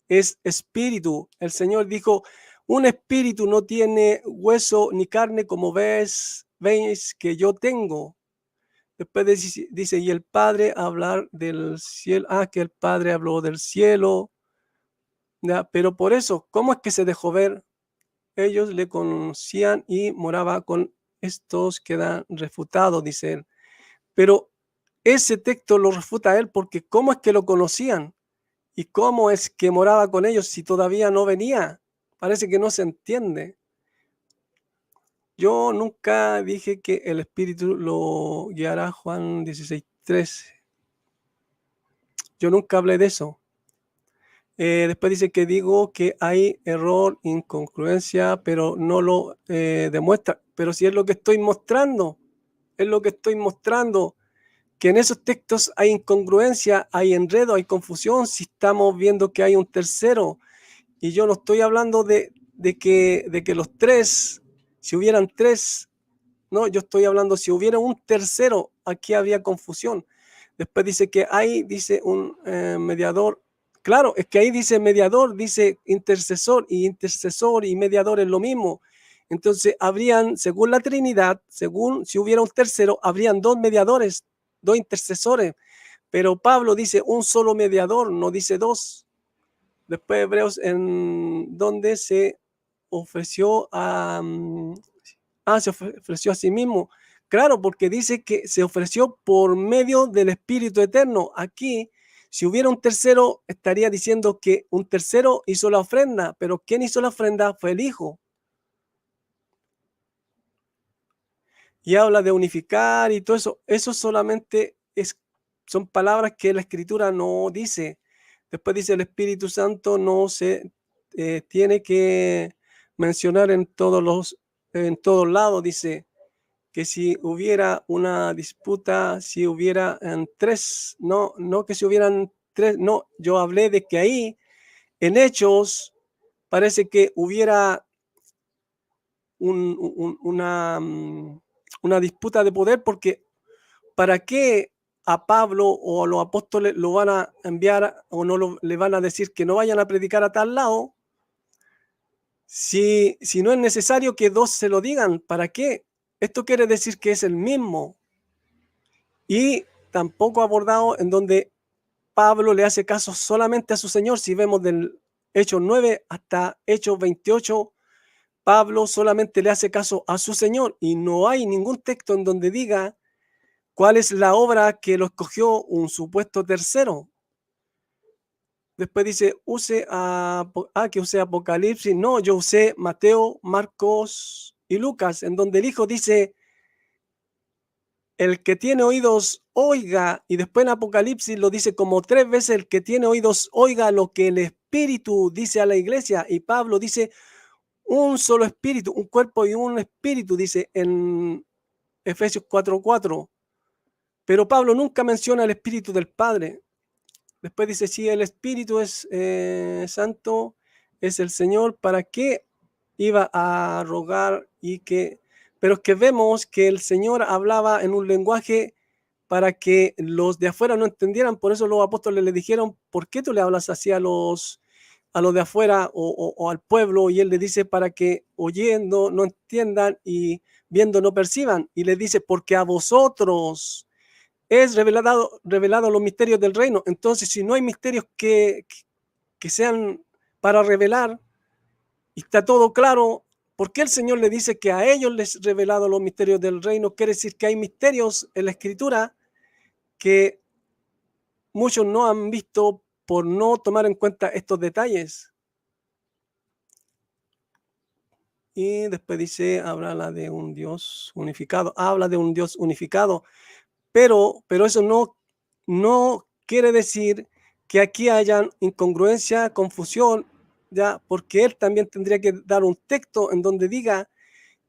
Es espíritu. El Señor dijo, un espíritu no tiene hueso ni carne como veis que yo tengo. Después dice, y el Padre hablar del cielo, que el Padre habló del cielo. ¿Ya? Pero por eso, ¿cómo es que se dejó ver? Ellos le conocían y moraba con estos, quedan refutados, dice él. Pero ese texto lo refuta él porque ¿cómo es que lo conocían? ¿Y cómo es que moraba con ellos si todavía no venía? Parece que no se entiende. Yo nunca dije que el Espíritu lo guiará, Juan 16:13. Yo nunca hablé de eso. Después dice que digo que hay error, incongruencia, pero no lo demuestra. Pero si es lo que estoy mostrando, es lo que estoy mostrando, que en esos textos hay incongruencia, hay enredo, hay confusión, si estamos viendo que hay un tercero. Y yo no estoy hablando de que los tres, si hubieran tres, no, yo estoy hablando si hubiera un tercero, aquí habría confusión. Después dice que hay, dice un mediador. Claro, es que ahí dice mediador, dice intercesor y mediador es lo mismo. Entonces habrían, según la Trinidad, según si hubiera un tercero, habrían dos mediadores, dos intercesores. Pero Pablo dice un solo mediador, no dice dos. Después Hebreos, en donde se ofreció se ofreció a sí mismo. Claro, porque dice que se ofreció por medio del Espíritu Eterno. Aquí, si hubiera un tercero, estaría diciendo que un tercero hizo la ofrenda, pero ¿quién hizo la ofrenda? Fue el Hijo. Y habla de unificar y todo eso. Eso solamente son palabras que la Escritura no dice. Después dice el Espíritu Santo no se tiene que mencionar en todos lados. Dice que si hubiera una disputa, si hubiera tres, no que si hubieran tres, no, yo hablé de que ahí en Hechos parece que hubiera una disputa de poder, porque ¿para qué a Pablo o a los apóstoles lo van a enviar o no le van a decir que no vayan a predicar a tal lado? Si no es necesario que dos se lo digan, ¿para qué? Esto quiere decir que es el mismo. Y tampoco abordado en donde Pablo le hace caso solamente a su Señor. Si vemos del Hechos 9 hasta Hechos 28, Pablo solamente le hace caso a su Señor y no hay ningún texto en donde diga cuál es la obra que lo escogió un supuesto tercero. Después dice, que use Apocalipsis. No, yo usé Mateo, Marcos y Lucas, en donde el Hijo dice, el que tiene oídos, oiga. Y después en Apocalipsis lo dice como 3 veces, el que tiene oídos, oiga lo que el Espíritu dice a la iglesia. Y Pablo dice, un solo espíritu, un cuerpo y un espíritu, dice en Efesios 4:4. Pero Pablo nunca menciona el Espíritu del Padre. después dice, si el Espíritu es Santo, es el Señor, ¿para qué iba a rogar? Pero es que vemos que el Señor hablaba en un lenguaje para que los de afuera no entendieran. Por eso los apóstoles le dijeron, ¿por qué tú le hablas así a los de afuera o al pueblo? Y él le dice, para que oyendo no entiendan y viendo no perciban. Y le dice, porque a vosotros es revelado los misterios del reino. Entonces, si no hay misterios que sean para revelar y está todo claro, ¿por qué el Señor le dice que a ellos les revelado los misterios del reino? Quiere decir que hay misterios en la Escritura que muchos no han visto por no tomar en cuenta estos detalles. Y después dice, habla de un Dios unificado, habla de un Dios unificado, pero eso no quiere decir que aquí haya incongruencia, confusión, ya, porque él también tendría que dar un texto en donde diga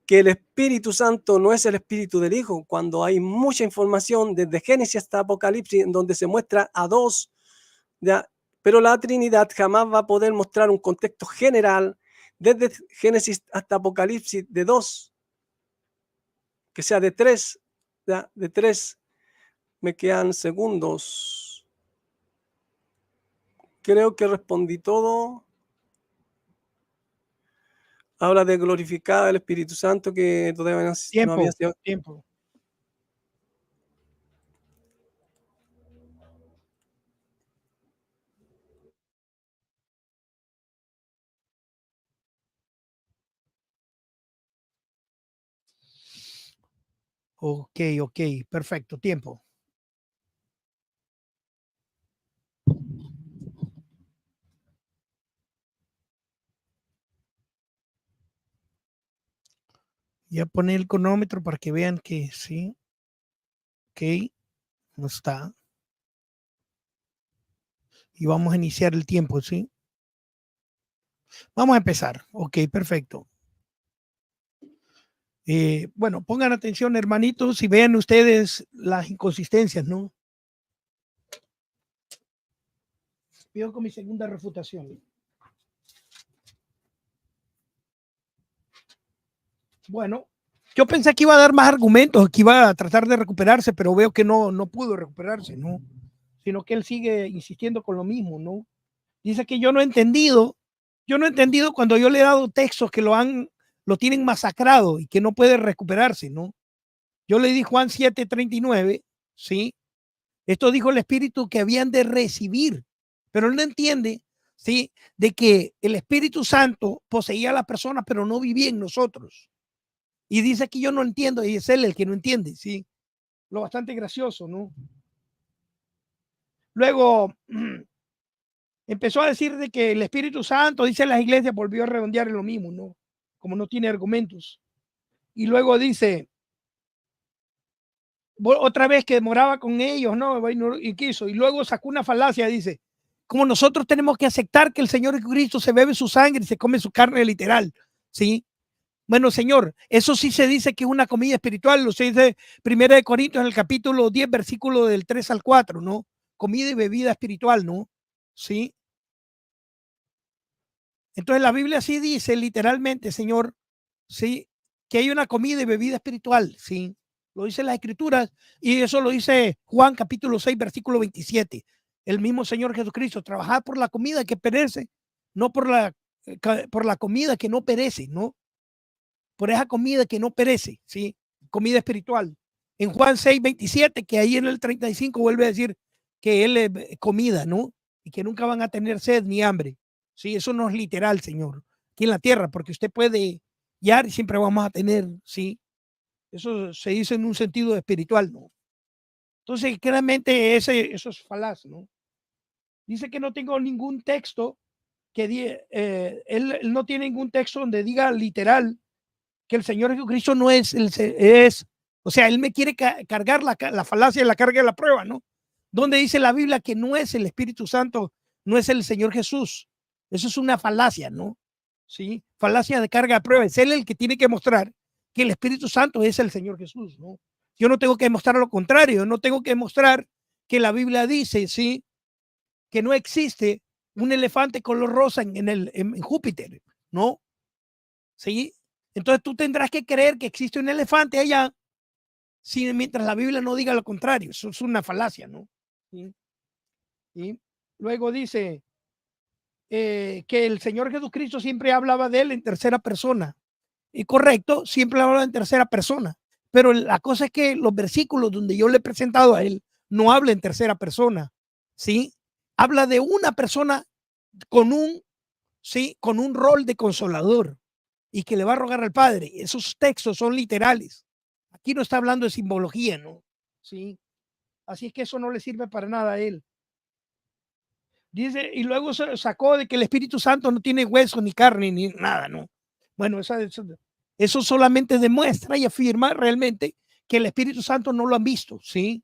que el Espíritu Santo no es el Espíritu del Hijo, cuando hay mucha información desde Génesis hasta Apocalipsis en donde se muestra a dos, ya, pero la Trinidad jamás va a poder mostrar un contexto general desde Génesis hasta Apocalipsis de dos, que sea de tres, ya, de tres. Me quedan segundos. Creo que respondí todo. Habla de glorificar el Espíritu Santo que todavía no había sido. Tiempo. Ok, perfecto, tiempo. Ya poner el cronómetro para que vean que sí. Ok, no está. Y vamos a iniciar el tiempo, ¿sí? Vamos a empezar. Ok, perfecto. Bueno, pongan atención, hermanitos, y vean ustedes las inconsistencias, ¿no? Yo con mi segunda refutación. Bueno, yo pensé que iba a dar más argumentos, que iba a tratar de recuperarse, pero veo que no pudo recuperarse, ¿no? Sino que él sigue insistiendo con lo mismo, ¿no? Dice que yo no he entendido cuando yo le he dado textos que lo tienen masacrado y que no puede recuperarse, ¿no? Yo le di Juan 7:39, ¿sí? Esto dijo el Espíritu que habían de recibir, pero él no entiende, ¿sí? De que el Espíritu Santo poseía a la persona, pero no vivía en nosotros. Y dice que yo no entiendo, y es él el que no entiende, ¿sí? Lo bastante gracioso, ¿no? Luego empezó a decir de que el Espíritu Santo, dice las iglesias, volvió a redondear en lo mismo, ¿no? Como no tiene argumentos. Y luego dice, otra vez que moraba con ellos, ¿no? Y quiso. Y luego sacó una falacia, dice, como nosotros tenemos que aceptar que el Señor Jesucristo se bebe su sangre y se come su carne literal, ¿sí? Bueno, Señor, eso sí se dice que es una comida espiritual, lo se dice 1 Corintios en el capítulo 10, versículo del 3 al 4, ¿no? Comida y bebida espiritual, ¿no? Sí. Entonces la Biblia sí dice literalmente, Señor, sí, que hay una comida y bebida espiritual, sí. Lo dice las Escrituras y eso lo dice Juan capítulo 6, versículo 27. El mismo Señor Jesucristo, trabajad por la comida que perece, no por la comida que no perece, ¿no? Por esa comida que no perece, ¿sí? Comida espiritual. En Juan 6:27, que ahí en el 35 vuelve a decir que él es comida, ¿no? Y que nunca van a tener sed ni hambre. Sí, eso no es literal, Señor, aquí en la tierra, porque usted puede guiar y siempre vamos a tener, ¿sí? Eso se dice en un sentido espiritual, ¿no? Entonces, claramente eso es falaz, ¿no? Dice que no tengo ningún texto él no tiene ningún texto donde diga literal que el Señor Jesucristo no es, o sea, él me quiere cargar la falacia, la carga de la prueba, ¿no? Donde dice la Biblia que no es el Espíritu Santo, no es el Señor Jesús. Eso es una falacia, ¿no? Sí, falacia de carga de prueba. Es él el que tiene que mostrar que el Espíritu Santo es el Señor Jesús, ¿no? Yo no tengo que demostrar lo contrario, no tengo que demostrar que la Biblia dice, sí, que no existe un elefante color rosa en Júpiter, ¿no? ¿Sí? Entonces tú tendrás que creer que existe un elefante allá mientras la Biblia no diga lo contrario. Eso es una falacia, ¿no? ¿Sí? Y luego dice que el Señor Jesucristo siempre hablaba de él en tercera persona. Y correcto, siempre hablaba en tercera persona. Pero la cosa es que los versículos donde yo le he presentado a él no habla en tercera persona, ¿sí? Habla de una persona con con un rol de consolador y que le va a rogar al Padre. Esos textos son literales. Aquí no está hablando de simbología, ¿no? Sí. Así es que eso no le sirve para nada a él. Dice, y luego se sacó de que el Espíritu Santo no tiene hueso ni carne ni nada, ¿no? Bueno, eso solamente demuestra y afirma realmente que el Espíritu Santo no lo han visto, ¿sí?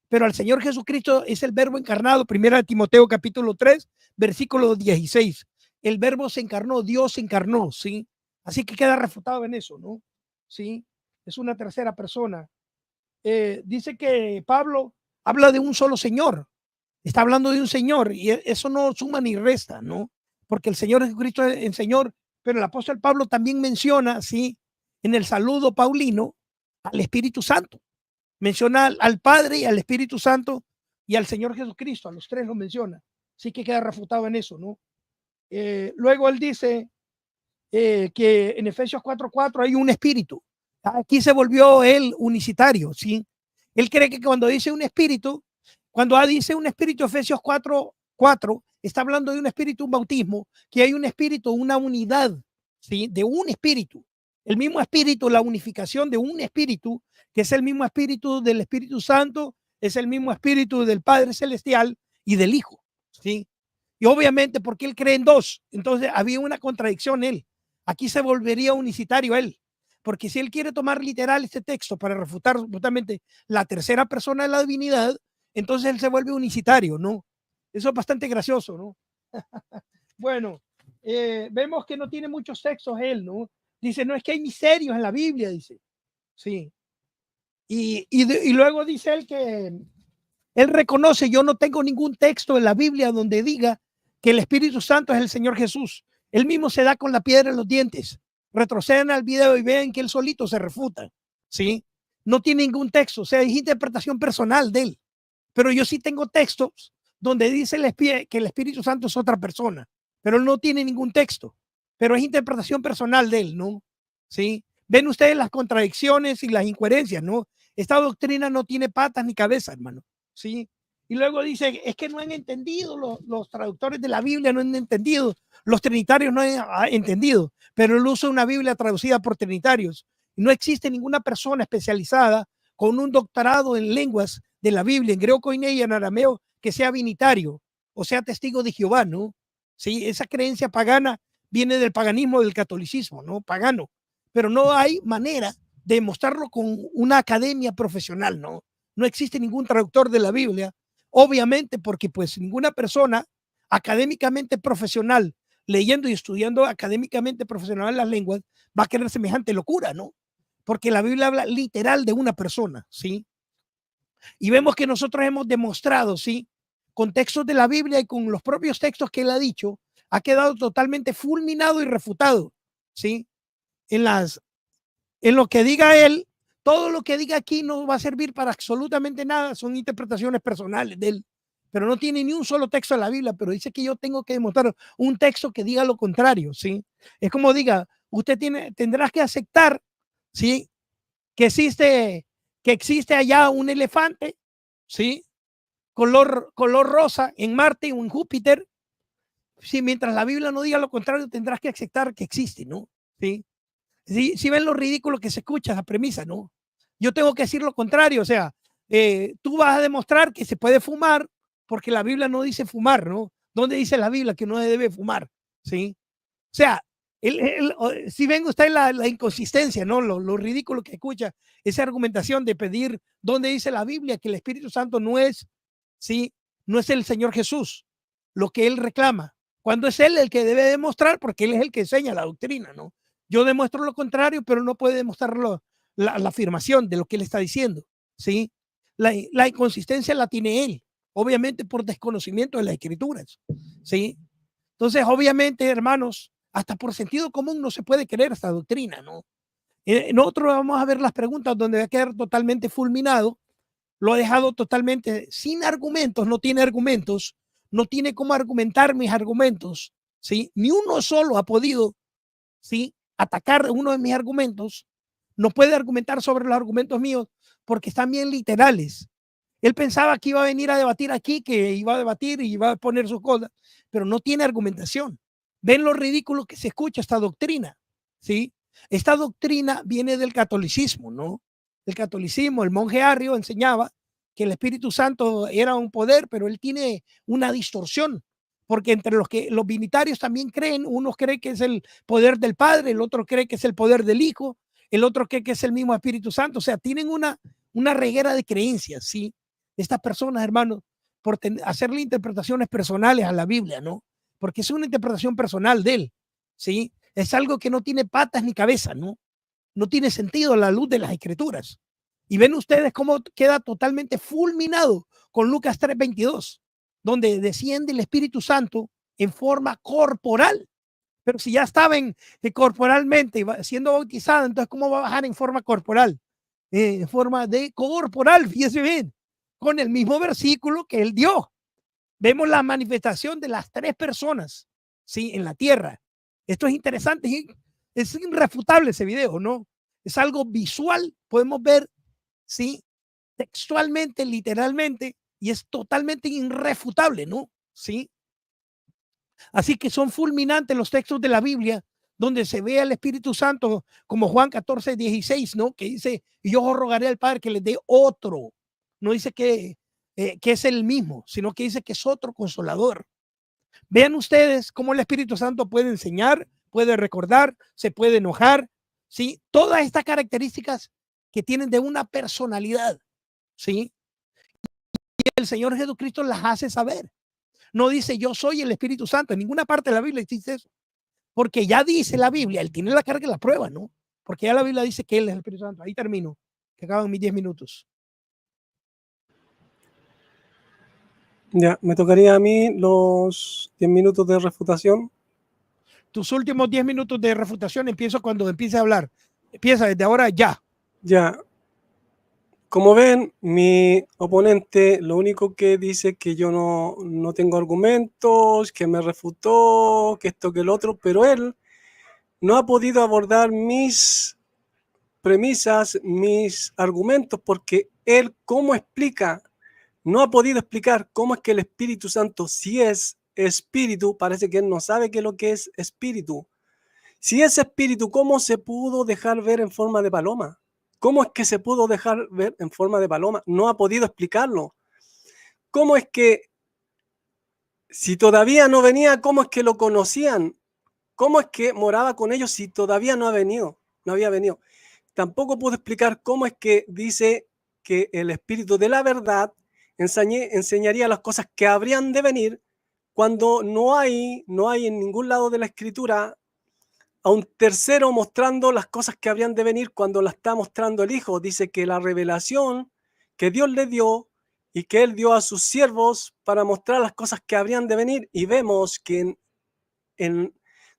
Pero al Señor Jesucristo es el verbo encarnado, primera de Timoteo capítulo 3, versículo 16. El verbo se encarnó, Dios se encarnó, ¿sí? Así que queda refutado en eso, ¿no? Sí, es una tercera persona. Dice que Pablo habla de un solo Señor, está hablando de un Señor y eso no suma ni resta, ¿no? Porque el Señor Jesucristo es el Señor, pero el apóstol Pablo también menciona, ¿sí? En el saludo paulino al Espíritu Santo. Menciona al Padre y al Espíritu Santo y al Señor Jesucristo, a los tres lo menciona. Así que queda refutado en eso, ¿no? Luego él dice que en Efesios 4:4 hay un espíritu. Aquí se volvió él unicitario, ¿sí? Él cree que cuando dice un espíritu, cuando dice un espíritu, Efesios 4:4, está hablando de un espíritu, un bautismo, que hay un espíritu, una unidad, ¿sí? De un espíritu. El mismo espíritu, la unificación de un espíritu, que es el mismo espíritu del Espíritu Santo, es el mismo espíritu del Padre Celestial y del Hijo, ¿sí? Y obviamente porque él cree en dos, entonces había una contradicción él. Aquí se volvería unicitario él, porque si él quiere tomar literal este texto para refutar justamente la tercera persona de la divinidad, entonces él se vuelve unicitario, ¿no? Eso es bastante gracioso, ¿no? Bueno, vemos que no tiene muchos textos él, ¿no? Dice, no es que hay misterios en la Biblia, dice. Sí. Y luego dice él que él reconoce, yo no tengo ningún texto en la Biblia donde diga que el Espíritu Santo es el Señor Jesús. Él mismo se da con la piedra en los dientes. Retroceden al video y vean que él solito se refuta, ¿sí? No tiene ningún texto, o sea, es interpretación personal de él. Pero yo sí tengo textos donde dice que el Espíritu Santo es otra persona, pero él no tiene ningún texto, pero es interpretación personal de él, ¿no? ¿Sí? Ven ustedes las contradicciones y las incoherencias, ¿no? Esta doctrina no tiene patas ni cabeza, hermano, ¿sí? Y luego dice, es que no han entendido, los traductores de la Biblia no han entendido, los trinitarios no han entendido, pero él usa una Biblia traducida por trinitarios. No existe ninguna persona especializada con un doctorado en lenguas de la Biblia, en griego koiné y en arameo, que sea binitario, o sea testigo de Jehová, ¿no? Sí, esa creencia pagana viene del paganismo, del catolicismo, ¿no? Pagano. Pero no hay manera de mostrarlo con una academia profesional, ¿no? No existe ningún traductor de la Biblia, obviamente porque pues ninguna persona académicamente profesional, leyendo y estudiando académicamente profesional las lenguas, va a querer semejante locura, ¿no? Porque la Biblia habla literal de una persona, ¿sí? Y vemos que nosotros hemos demostrado, ¿sí? Con textos de la Biblia y con los propios textos que él ha dicho, ha quedado totalmente fulminado y refutado, ¿sí? En lo que diga él, todo lo que diga aquí no va a servir para absolutamente nada, son interpretaciones personales de él, pero no tiene ni un solo texto de la Biblia, pero dice que yo tengo que demostrar un texto que diga lo contrario, ¿sí? Es como diga, usted tendrás que aceptar, ¿sí? Que existe allá un elefante, ¿sí? Color rosa en Marte o en Júpiter. Sí, mientras la Biblia no diga lo contrario, tendrás que aceptar que existe, ¿no? Sí. Si ven lo ridículo que se escucha esa premisa, ¿no? Yo tengo que decir lo contrario, o sea, tú vas a demostrar que se puede fumar porque la Biblia no dice fumar, ¿no? ¿Dónde dice la Biblia que no debe fumar? ¿Sí? O sea, si ven ustedes la inconsistencia, ¿no? Lo ridículo que escucha esa argumentación de pedir dónde dice la Biblia que el Espíritu Santo no es, ¿sí? No es el Señor Jesús, lo que él reclama. Cuando es él el que debe demostrar, porque él es el que enseña la doctrina, ¿no? Yo demuestro lo contrario, pero no puede demostrar la afirmación de lo que él está diciendo, ¿sí? La inconsistencia la tiene él, obviamente por desconocimiento de las escrituras, ¿sí? Entonces, obviamente, hermanos, hasta por sentido común no se puede creer esta doctrina, ¿no? Nosotros vamos a ver las preguntas donde va a quedar totalmente fulminado, lo ha dejado totalmente sin argumentos, no tiene argumentos, no tiene cómo argumentar mis argumentos, ¿sí? Ni uno solo ha podido, ¿sí?, atacar uno de mis argumentos, no puede argumentar sobre los argumentos míos porque están bien literales. Él pensaba que iba a venir a debatir aquí, que iba a debatir y iba a poner sus cosas, pero no tiene argumentación. Ven lo ridículo que se escucha esta doctrina, ¿sí? Esta doctrina viene del catolicismo, ¿no? El catolicismo, el monje Arrio enseñaba que el Espíritu Santo era un poder, pero él tiene una distorsión, porque entre los binitarios también creen, unos creen que es el poder del Padre, el otro cree que es el poder del Hijo, el otro cree que es el mismo Espíritu Santo, o sea, tienen una reguera de creencias, ¿sí? Estas personas, hermanos, por hacerle interpretaciones personales a la Biblia, ¿no? Porque es una interpretación personal de él, ¿sí? Es algo que no tiene patas ni cabeza, ¿no? No tiene sentido a la luz de las escrituras. Y ven ustedes cómo queda totalmente fulminado con Lucas 3:22, donde desciende el Espíritu Santo en forma corporal. Pero si ya estaban corporalmente siendo bautizados, entonces ¿cómo va a bajar en forma corporal? En forma de corporal, fíjese bien, con el mismo versículo que él dio. Vemos la manifestación de las tres personas, ¿sí?, en la tierra. Esto es interesante, es irrefutable ese video, ¿no? Es algo visual, podemos ver, ¿sí?, textualmente, literalmente, y es totalmente irrefutable, ¿no? ¿Sí? Así que son fulminantes los textos de la Biblia donde se ve al Espíritu Santo, como Juan 14:16, ¿no? Que dice, y yo os rogaré al Padre que les dé otro. No dice que es el mismo, sino que dice que es otro consolador. Vean ustedes cómo el Espíritu Santo puede enseñar, puede recordar, se puede enojar, ¿sí? Todas estas características que tienen de una personalidad, ¿sí? Y el Señor Jesucristo las hace saber. No dice yo soy el Espíritu Santo, en ninguna parte de la Biblia existe eso, porque ya dice la Biblia, él tiene la carga y la prueba, ¿no? Porque ya la Biblia dice que él es el Espíritu Santo. Ahí termino, que acaban mis 10 minutos. Ya, me tocaría a mí los 10 minutos de refutación. Tus últimos 10 minutos de refutación empiezo cuando empiece a hablar. Empieza desde ahora ya. Ya. Como ven, mi oponente lo único que dice es que yo no tengo argumentos, que me refutó, que esto, que el otro, pero él no ha podido abordar mis premisas, mis argumentos, porque él, ¿cómo explica? No ha podido explicar cómo es que el Espíritu Santo, si es espíritu, parece que él no sabe qué es lo que es espíritu. Si es espíritu, ¿cómo se pudo dejar ver en forma de paloma? ¿Cómo es que se pudo dejar ver en forma de paloma? No ha podido explicarlo. ¿Cómo es que, si todavía no venía, cómo es que lo conocían? ¿Cómo es que moraba con ellos si todavía no había venido? Tampoco pudo explicar cómo es que dice que el Espíritu de la verdad enseñaría las cosas que habrían de venir cuando no hay en ningún lado de la Escritura a un tercero mostrando las cosas que habrían de venir cuando la está mostrando el Hijo. Dice que la revelación que Dios le dio y que Él dio a sus siervos para mostrar las cosas que habrían de venir. Y vemos que en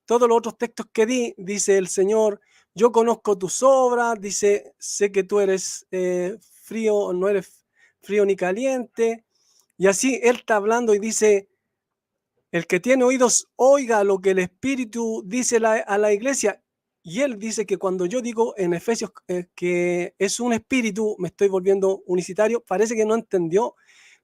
todos los otros textos que di, dice el Señor, yo conozco tus obras, dice, sé que tú eres frío, no eres frío ni caliente. Y así Él está hablando y dice, el que tiene oídos, oiga lo que el Espíritu dice a la iglesia. Y él dice que cuando yo digo en Efesios que es un espíritu, me estoy volviendo unicitario, parece que no entendió,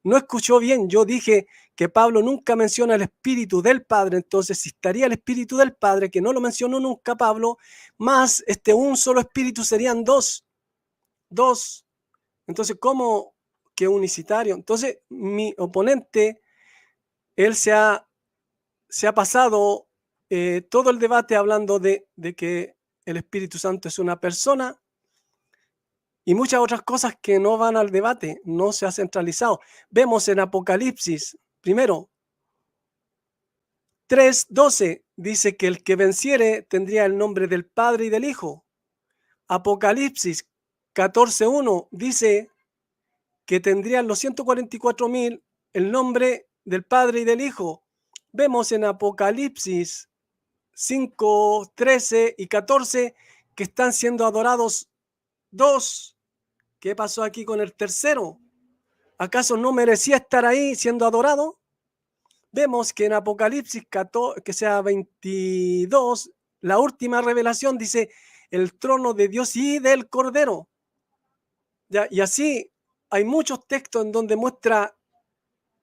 no escuchó bien. Yo dije que Pablo nunca menciona el Espíritu del Padre, entonces si estaría el Espíritu del Padre, que no lo mencionó nunca Pablo, más un solo Espíritu serían dos. Entonces, ¿cómo que unicitario? Entonces, mi oponente, él se ha pasado todo el debate hablando de que el Espíritu Santo es una persona y muchas otras cosas que no van al debate, no se ha centralizado. Vemos en Apocalipsis, primero, 3:12, dice que el que venciere tendría el nombre del Padre y del Hijo. Apocalipsis 14:1 dice que tendrían los 144,000 el nombre del Padre y del Hijo. Vemos en Apocalipsis 5, 13 y 14 que están siendo adorados dos. ¿Qué pasó aquí con el tercero? ¿Acaso no merecía estar ahí siendo adorado? Vemos que en Apocalipsis 22, la última revelación dice el trono de Dios y del Cordero. ¿Ya? Y así hay muchos textos en donde muestra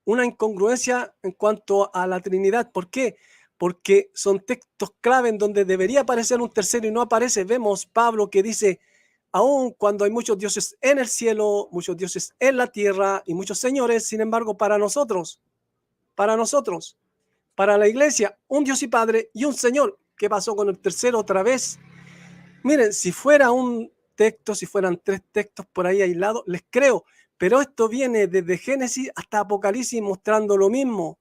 una incongruencia en cuanto a la Trinidad. ¿Por qué? Porque son textos clave en donde debería aparecer un tercero y no aparece. Vemos Pablo que dice, aun cuando hay muchos dioses en el cielo, muchos dioses en la tierra y muchos señores, sin embargo, para nosotros, para la iglesia, un Dios y Padre y un Señor. ¿Qué pasó con el tercero otra vez? Miren, si fuera un texto, si fueran tres textos por ahí aislados, les creo, pero esto viene desde Génesis hasta Apocalipsis mostrando lo mismo.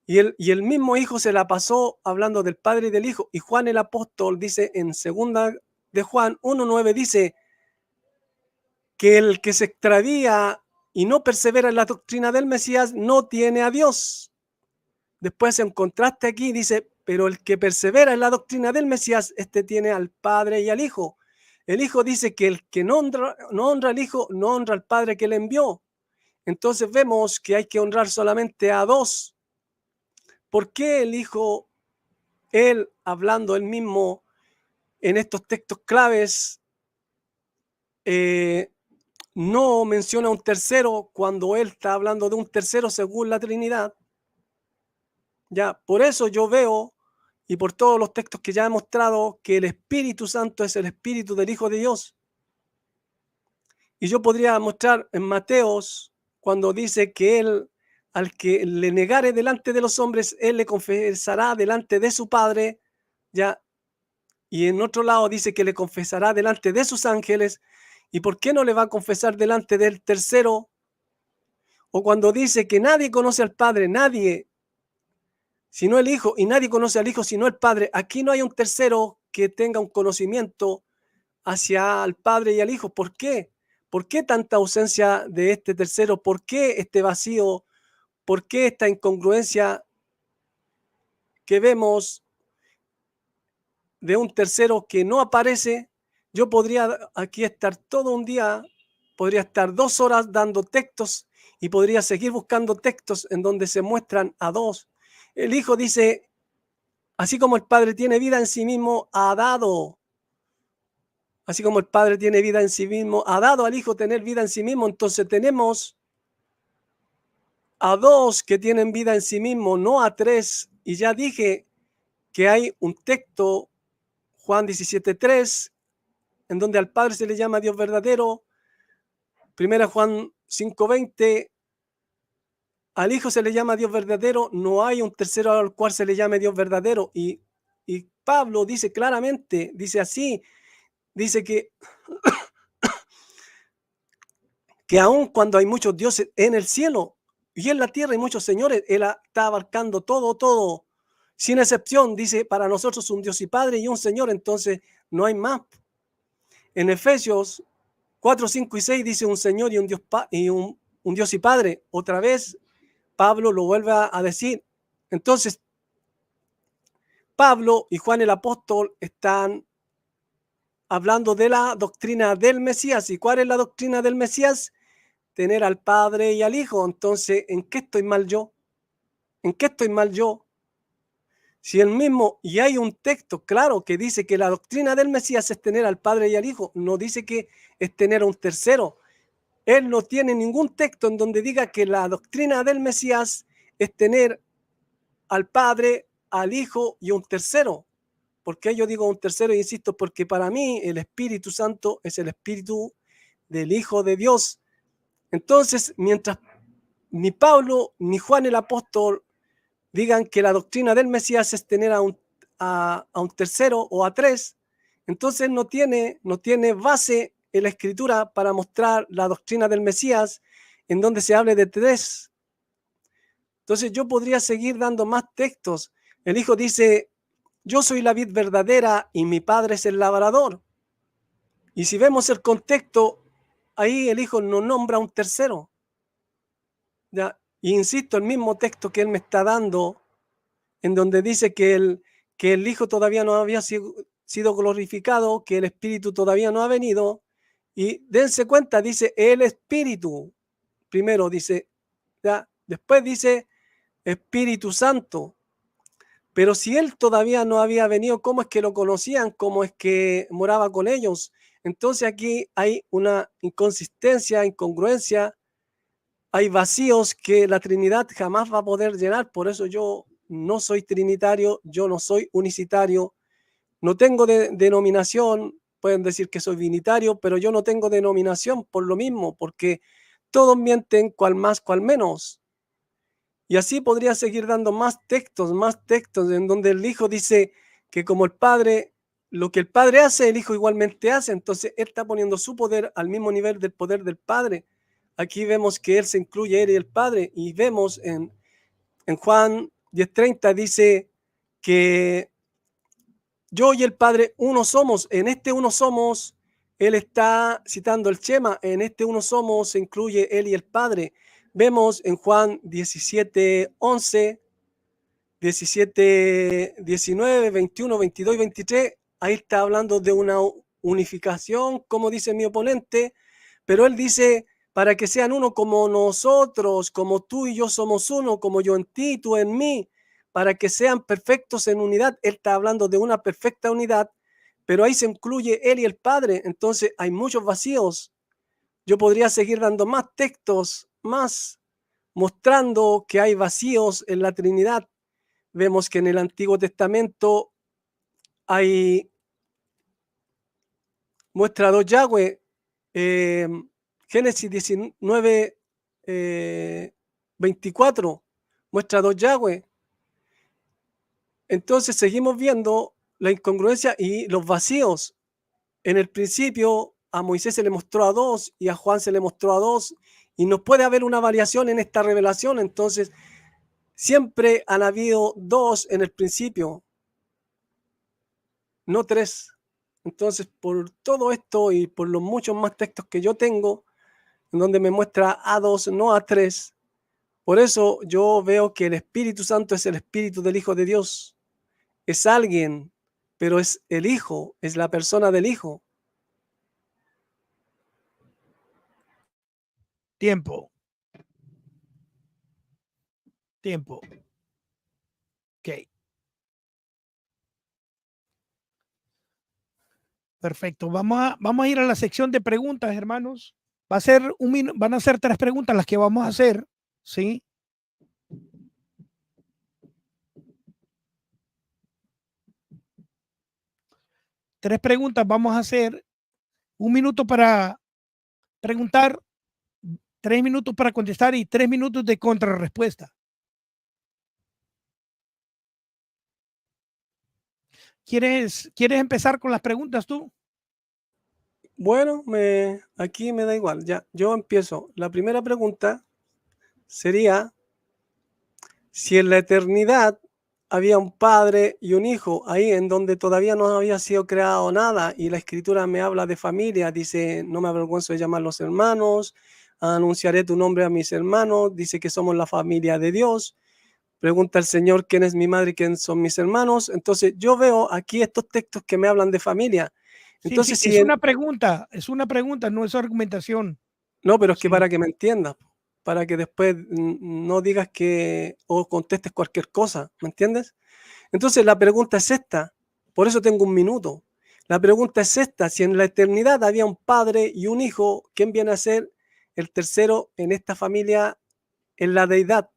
Y el mismo Hijo se la pasó hablando del Padre y del Hijo. Y Juan el apóstol dice en segunda de Juan 1:9, dice que el que se extravía y no persevera en la doctrina del Mesías no tiene a Dios. Después en contraste aquí dice, pero el que persevera en la doctrina del Mesías, este tiene al Padre y al Hijo. El Hijo dice que el que no honra al Hijo, no honra al Padre que le envió. Entonces vemos que hay que honrar solamente a dos. ¿Por qué el Hijo, él hablando él mismo en estos textos claves, no menciona un tercero cuando él está hablando de un tercero según la Trinidad? Ya, por eso yo veo, y por todos los textos que ya he mostrado, que el Espíritu Santo es el Espíritu del Hijo de Dios. Y yo podría mostrar en Mateos, cuando dice que él, al que le negare delante de los hombres, él le confesará delante de su Padre, ya. Y en otro lado dice que le confesará delante de sus ángeles. ¿Y por qué no le va a confesar delante del tercero? O cuando dice que nadie conoce al Padre, nadie, sino el Hijo, y nadie conoce al Hijo sino el Padre. Aquí no hay un tercero que tenga un conocimiento hacia el Padre y al Hijo. ¿Por qué? ¿Por qué tanta ausencia de este tercero? ¿Por qué este vacío? ¿Por qué esta incongruencia que vemos de un tercero que no aparece? Yo podría aquí estar todo un día, podría estar 2 horas dando textos y podría seguir buscando textos en donde se muestran a dos. El Hijo dice, así como el Padre tiene vida en sí mismo, ha dado. Así como el Padre tiene vida en sí mismo, ha dado al Hijo tener vida en sí mismo. Entonces tenemos a dos que tienen vida en sí mismo, no a tres. Y ya dije que hay un texto, Juan 17:3, en donde al Padre se le llama Dios verdadero. 1 Juan 5:20, al Hijo se le llama Dios verdadero. No hay un tercero al cual se le llame Dios verdadero. Y Pablo dice claramente, dice así, dice que aun cuando hay muchos dioses en el cielo y en la tierra hay muchos señores, él está abarcando todo, sin excepción. Dice, para nosotros un Dios y Padre y un Señor, entonces no hay más. En Efesios 4, 5 y 6 dice un Señor y un Dios, un Dios y Padre. Otra vez Pablo lo vuelve a decir. Entonces, Pablo y Juan el apóstol están hablando de la doctrina del Mesías. ¿Y cuál es la doctrina del Mesías? Tener al Padre y al Hijo. Entonces, ¿en qué estoy mal yo? ¿En qué estoy mal yo? Si el mismo, y hay un texto claro que dice que la doctrina del Mesías es tener al Padre y al Hijo, no dice que es tener a un tercero. Él no tiene ningún texto en donde diga que la doctrina del Mesías es tener al Padre, al Hijo y un tercero. ¿Por qué yo digo un tercero? Insisto, porque para mí el Espíritu Santo es el Espíritu del Hijo de Dios. Entonces, mientras ni Pablo ni Juan el apóstol digan que la doctrina del Mesías es tener a un tercero o a tres, entonces no tiene base en la Escritura para mostrar la doctrina del Mesías en donde se hable de tres. Entonces yo podría seguir dando más textos. El Hijo dice, yo soy la vid verdadera y mi Padre es el labrador. Y si vemos el contexto, ahí el Hijo no nombra un tercero. ¿Ya? Y insisto, el mismo texto que él me está dando, en donde dice que el Hijo todavía no había sido glorificado, que el Espíritu todavía no ha venido, y dense cuenta, dice el Espíritu. Primero dice, ya, después dice Espíritu Santo. Pero si él todavía no había venido, ¿cómo es que lo conocían? ¿Cómo es que moraba con ellos? Entonces aquí hay una inconsistencia, incongruencia, hay vacíos que la Trinidad jamás va a poder llenar. Por eso yo no soy trinitario, yo no soy unicitario, no tengo denominación. Pueden decir que soy binitario, pero yo no tengo denominación por lo mismo, porque todos mienten, cual más, cual menos. Y así podría seguir dando más textos, en donde el Hijo dice que como el Padre, lo que el Padre hace, el Hijo igualmente hace. Entonces Él está poniendo su poder al mismo nivel del poder del Padre. Aquí vemos que Él se incluye, Él y el Padre, y vemos en Juan 10:30 dice que yo y el Padre uno somos. En este uno somos, Él está citando el Shema, en este uno somos se incluye Él y el Padre. Vemos en Juan 17:11, 17, 19, 21, 22 y 23, ahí está hablando de una unificación, como dice mi oponente, pero él dice, para que sean uno como nosotros, como tú y yo somos uno, como yo en ti, tú en mí, para que sean perfectos en unidad. Él está hablando de una perfecta unidad, pero ahí se incluye él y el Padre, entonces hay muchos vacíos. Yo podría seguir dando más textos, más mostrando que hay vacíos en la Trinidad. Vemos que en el Antiguo Testamento hay muestra dos Yahweh. Génesis 19, 24 muestra dos Yahweh. Entonces seguimos viendo la incongruencia y los vacíos. En el principio a Moisés se le mostró a dos y a Juan se le mostró a dos, y no puede haber una variación en esta revelación. Entonces siempre han habido dos en el principio, no tres. Entonces, por todo esto y por los muchos más textos que yo tengo, en donde me muestra a dos, no a tres, por eso yo veo que el Espíritu Santo es el Espíritu del Hijo de Dios. Es alguien, pero es el Hijo, es la persona del Hijo. Tiempo. Ok. Perfecto. Vamos a ir a la sección de preguntas, hermanos. Van a ser 3 preguntas las que vamos a hacer, ¿sí? Tres preguntas vamos a hacer. 1 minuto para preguntar, 3 minutos para contestar y 3 minutos de contrarrespuesta. ¿Quieres empezar con las preguntas tú? Bueno, aquí me da igual. Ya, yo empiezo. La primera pregunta sería si en la eternidad había un padre y un hijo, ahí en donde todavía no había sido creado nada, y la escritura me habla de familia, dice, no me avergüenzo de llamar los hermanos, anunciaré tu nombre a mis hermanos, dice que somos la familia de Dios, pregunta el Señor quién es mi madre y quién son mis hermanos. Entonces yo veo aquí estos textos que me hablan de familia. Sí, Entonces, es una pregunta, no es argumentación. no, pero es que Sí. para que me entiendas, para que después no digas que o contestes cualquier cosa, ¿me entiendes? Entonces la pregunta es esta, por eso tengo 1 minuto. La pregunta es esta: si en la eternidad había un padre y un hijo, ¿quién viene a ser el tercero en esta familia, en la deidad?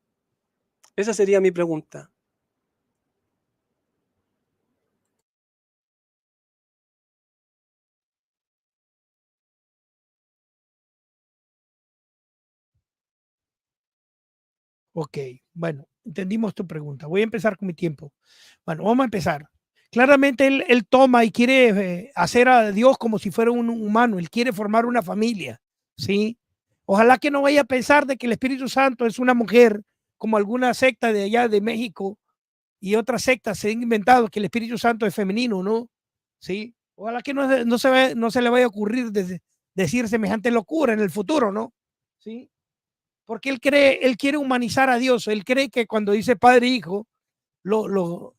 Esa sería mi pregunta. Ok, bueno, entendimos tu pregunta. Voy a empezar con mi tiempo. Bueno, vamos a empezar. Claramente él toma y quiere hacer a Dios como si fuera un humano. Él quiere formar una familia, ¿sí? Ojalá que no vaya a pensar de que el Espíritu Santo es una mujer, como alguna secta de allá de México y otras sectas se han inventado que el Espíritu Santo es femenino, ¿no? ¿Sí? Ojalá que no se le vaya a ocurrir decir semejante locura en el futuro, ¿no? ¿Sí? porque él quiere humanizar a Dios. Él cree que cuando dice Padre e Hijo, lo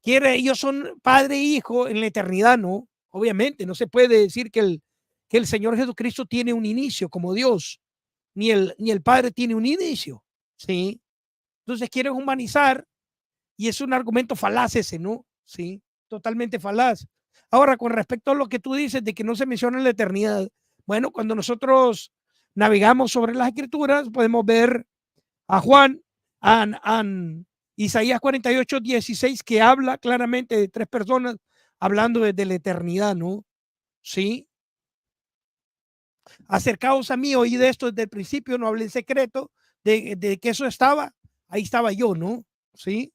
quiere, ellos son Padre e Hijo en la eternidad, ¿no? Obviamente, no se puede decir que el Señor Jesucristo tiene un inicio como Dios, ni el Padre tiene un inicio, ¿sí? Entonces quieren humanizar y es un argumento falaz ese, ¿no? Sí, totalmente falaz. Ahora, con respecto a lo que tú dices de que no se menciona la eternidad, bueno, cuando nosotros navegamos sobre las escrituras, podemos ver a Juan, a Isaías 48:16, que habla claramente de tres personas hablando desde la eternidad, ¿no? Sí. Acercaos a mí, oí de esto desde el principio, no hablé en secreto, de que eso estaba, ahí estaba yo, ¿no? Sí.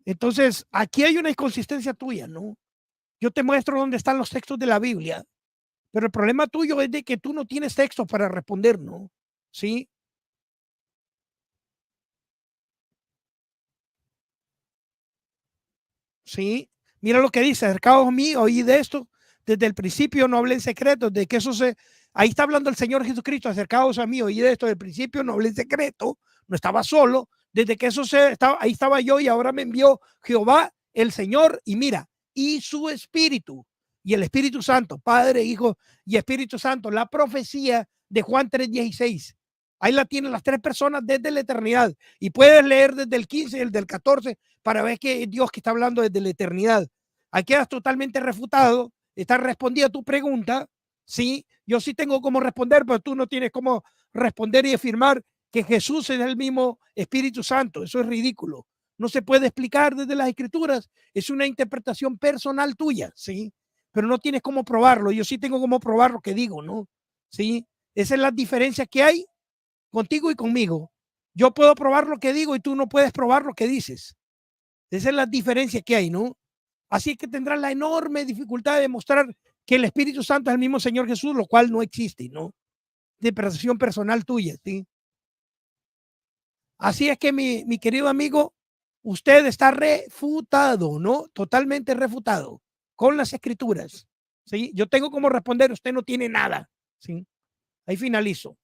Entonces, aquí hay una inconsistencia tuya, ¿no? Yo te muestro dónde están los textos de la Biblia, pero el problema tuyo es de que tú no tienes textos para responder, ¿no? Sí, sí. Mira lo que dice, acercaos a mí, oí de esto, desde el principio no hablé en secreto, de que eso se, ahí está hablando el Señor Jesucristo, acercaos a mí, oí de esto, desde el principio no hablé en secreto, no estaba solo, desde que eso se estaba, ahí estaba yo y ahora me envió Jehová, el Señor, y mira, y su Espíritu, y el Espíritu Santo, Padre, Hijo y Espíritu Santo, la profecía de Juan 3:16. Ahí la tienen las tres personas desde la eternidad. Y puedes leer desde el 15 y el del 14 para ver que es Dios que está hablando desde la eternidad. Ahí quedas totalmente refutado, está respondida tu pregunta, sí, yo sí tengo cómo responder, pero tú no tienes cómo responder y afirmar que Jesús es el mismo Espíritu Santo, eso es ridículo, no se puede explicar desde las escrituras, es una interpretación personal tuya, sí, pero no tienes cómo probarlo, yo sí tengo cómo probar lo que digo, ¿no? Sí, esa es la diferencia que hay contigo y conmigo. Yo puedo probar lo que digo y tú no puedes probar lo que dices. Esa es la diferencia que hay, ¿no? Así que tendrás la enorme dificultad de demostrar que el Espíritu Santo es el mismo Señor Jesús, lo cual no existe, ¿no? De percepción personal tuya, ¿sí? Así es que mi querido amigo, usted está refutado, ¿no? Totalmente refutado con las escrituras, ¿sí? Yo tengo como responder, usted no tiene nada, ¿sí? Ahí finalizo.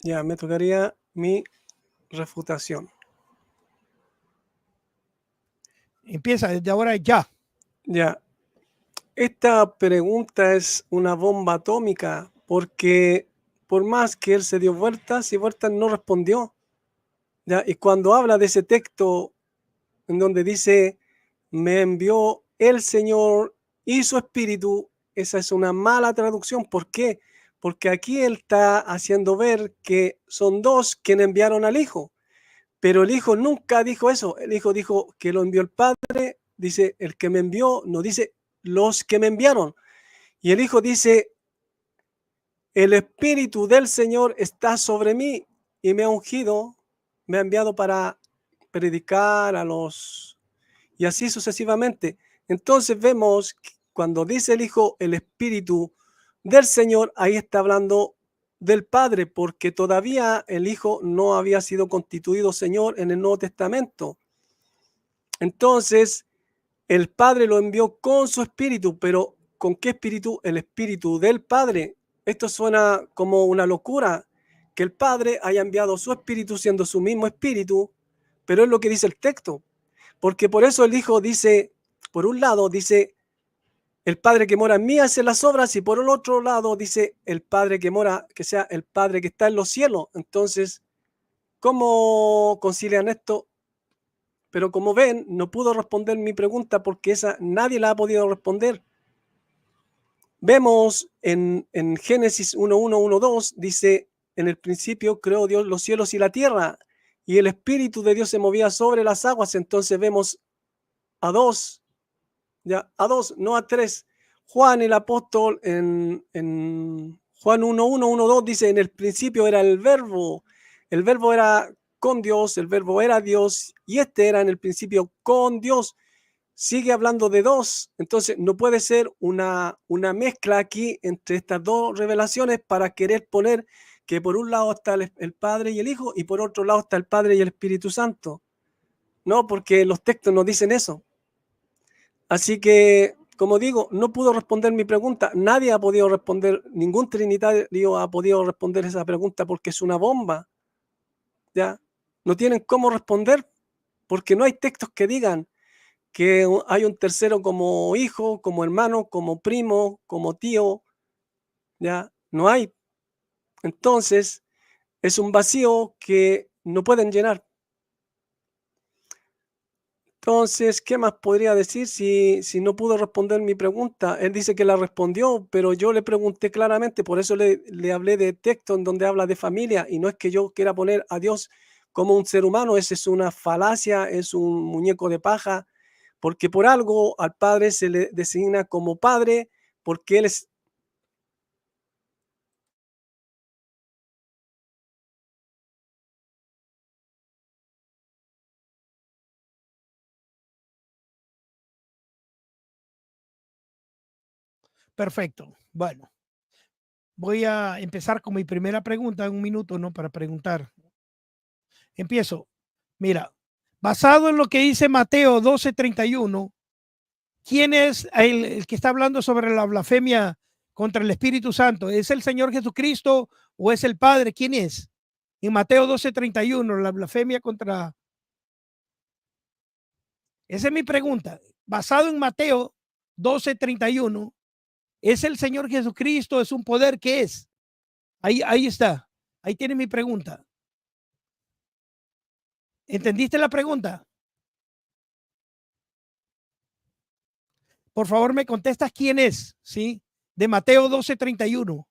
Ya, me tocaría mi refutación. Empieza desde ahora ya. Ya, esta pregunta es una bomba atómica porque por más que él se dio vueltas y vueltas no respondió. ¿Ya? Y cuando habla de ese texto en donde dice, me envió el Señor y su Espíritu, esa es una mala traducción. ¿Por qué? Porque aquí él está haciendo ver que son dos quienes enviaron al Hijo, pero el Hijo nunca dijo eso. El Hijo dijo que lo envió el Padre, dice el que me envió, no dice los que me enviaron. Y el Hijo dice, el Espíritu del Señor está sobre mí y me ha ungido, me ha enviado para predicar a los... y así sucesivamente. Entonces vemos cuando dice el Hijo, el Espíritu del Señor, ahí está hablando del Padre, porque todavía el Hijo no había sido constituido Señor en el Nuevo Testamento. Entonces, el Padre lo envió con su Espíritu, pero ¿con qué Espíritu? El Espíritu del Padre. Esto suena como una locura, que el Padre haya enviado su Espíritu siendo su mismo Espíritu, pero es lo que dice el texto. Porque por eso el Hijo dice, por un lado dice, el Padre que mora en mí hace las obras, y por el otro lado dice, el Padre que mora, que sea el Padre que está en los cielos. Entonces, ¿cómo concilian esto? Pero como ven, no pudo responder mi pregunta porque esa nadie la ha podido responder. Vemos en Génesis 1:1, 1:2, dice, en el principio creó Dios los cielos y la tierra, y el Espíritu de Dios se movía sobre las aguas. Entonces vemos a dos, ya, a dos, no a tres. Juan el apóstol en Juan 1:1, 1:2 dice, en el principio era el verbo era con Dios, el verbo era Dios, y este era en el principio con Dios. Sigue hablando de dos, entonces no puede ser una mezcla aquí entre estas dos revelaciones para querer poner que por un lado está el Padre y el Hijo y por otro lado está el Padre y el Espíritu Santo. No, porque los textos nos dicen eso. Así que, como digo, no pudo responder mi pregunta. Nadie ha podido responder, ningún trinitario ha podido responder esa pregunta porque es una bomba. ¿Ya? No tienen cómo responder porque no hay textos que digan que hay un tercero como hijo, como hermano, como primo, como tío. ¿Ya? No hay. Entonces, es un vacío que no pueden llenar. Entonces, ¿qué más podría decir si no pudo responder mi pregunta? Él dice que la respondió, pero yo le pregunté claramente, por eso le hablé de texto en donde habla de familia, y no es que yo quiera poner a Dios como un ser humano, esa es una falacia, es un muñeco de paja, porque por algo al Padre se le designa como Padre, porque Él es. Perfecto. Bueno, voy a empezar con mi primera pregunta en un minuto, ¿no? Para preguntar. Empiezo. Mira, basado en lo que dice Mateo 12:31, ¿quién es el que está hablando sobre la blasfemia contra el Espíritu Santo? ¿Es el Señor Jesucristo o es el Padre? ¿Quién es? En Mateo 12:31, la blasfemia contra... Esa es mi pregunta. Basado en Mateo 12:31, ¿es el Señor Jesucristo? ¿Es un poder? ¿Qué es? Ahí está. Ahí tiene mi pregunta. ¿Entendiste la pregunta? Por favor, me contestas quién es, ¿sí? De Mateo 12:31.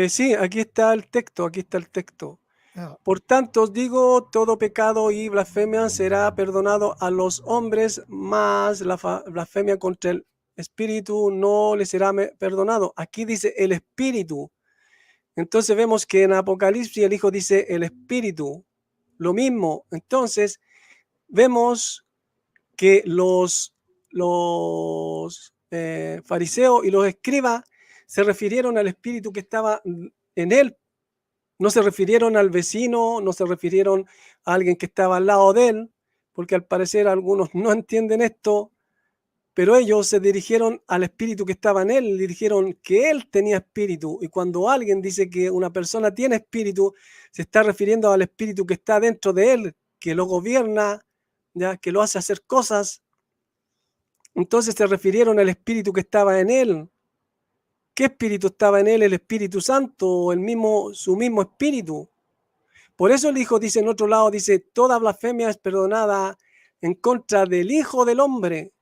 Sí, aquí está el texto, aquí está el texto. Ah, Por tanto os digo, todo pecado y blasfemia será perdonado a los hombres, mas la blasfemia contra el Espíritu no le será perdonado. Aquí dice el Espíritu. Entonces vemos que en Apocalipsis el Hijo dice el Espíritu. Lo mismo. Entonces vemos que los fariseos y los escribas se refirieron al Espíritu que estaba en él. No se refirieron al vecino, no se refirieron a alguien que estaba al lado de él, porque al parecer algunos no entienden esto, pero ellos se dirigieron al espíritu que estaba en él, le dijeron que él tenía espíritu, y cuando alguien dice que una persona tiene espíritu, se está refiriendo al espíritu que está dentro de él, que lo gobierna, ya que lo hace hacer cosas. Entonces se refirieron al espíritu que estaba en él. ¿Qué espíritu estaba en él? El Espíritu Santo, o su mismo espíritu. Por eso el Hijo dice en otro lado, dice, toda blasfemia es perdonada en contra del Hijo del Hombre.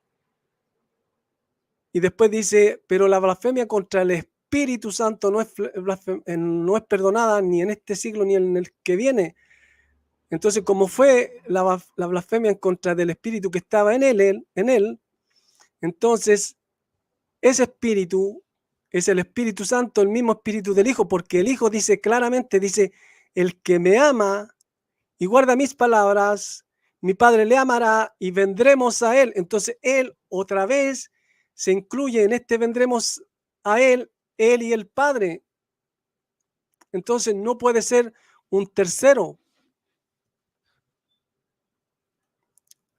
Y después dice, pero la blasfemia contra el Espíritu Santo no es perdonada ni en este siglo ni en el que viene. Entonces, como fue la blasfemia en contra del Espíritu que estaba en él, entonces ese Espíritu es el Espíritu Santo, el mismo Espíritu del Hijo, porque el Hijo dice claramente, dice, el que me ama y guarda mis palabras, mi Padre le amará y vendremos a él. Entonces él otra vez se incluye en este vendremos a él y el Padre. Entonces no puede ser un tercero.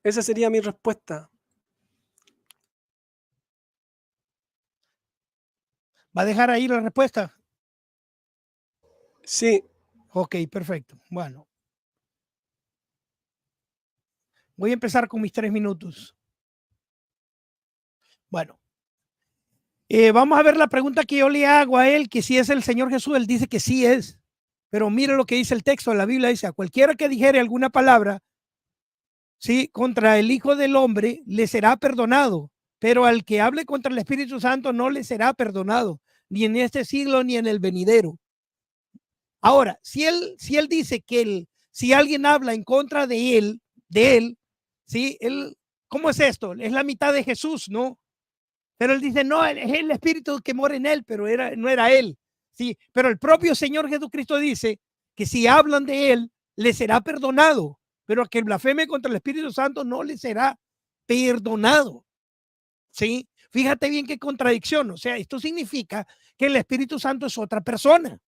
Esa sería mi respuesta. ¿va a dejar ahí la respuesta? Sí, Ok, perfecto. Bueno, voy a empezar con mis 3 minutos. Bueno, vamos a ver la pregunta que yo le hago a él, que si es el Señor Jesús, él dice que sí es. Pero mire lo que dice el texto de la Biblia, dice, a cualquiera que dijere alguna palabra, sí, contra el Hijo del Hombre, le será perdonado, pero al que hable contra el Espíritu Santo no le será perdonado, ni en este siglo ni en el venidero. Ahora, si él dice que si alguien habla en contra de él, sí, ¿cómo es esto? Es la mitad de Jesús, ¿no? Pero él dice, no, es el Espíritu que mora en él, pero no era él. Sí, pero el propio Señor Jesucristo dice que si hablan de él, le será perdonado, pero que blasfeme contra el Espíritu Santo no le será perdonado. ¿Sí? Fíjate bien qué contradicción. O sea, esto significa que el Espíritu Santo es otra persona.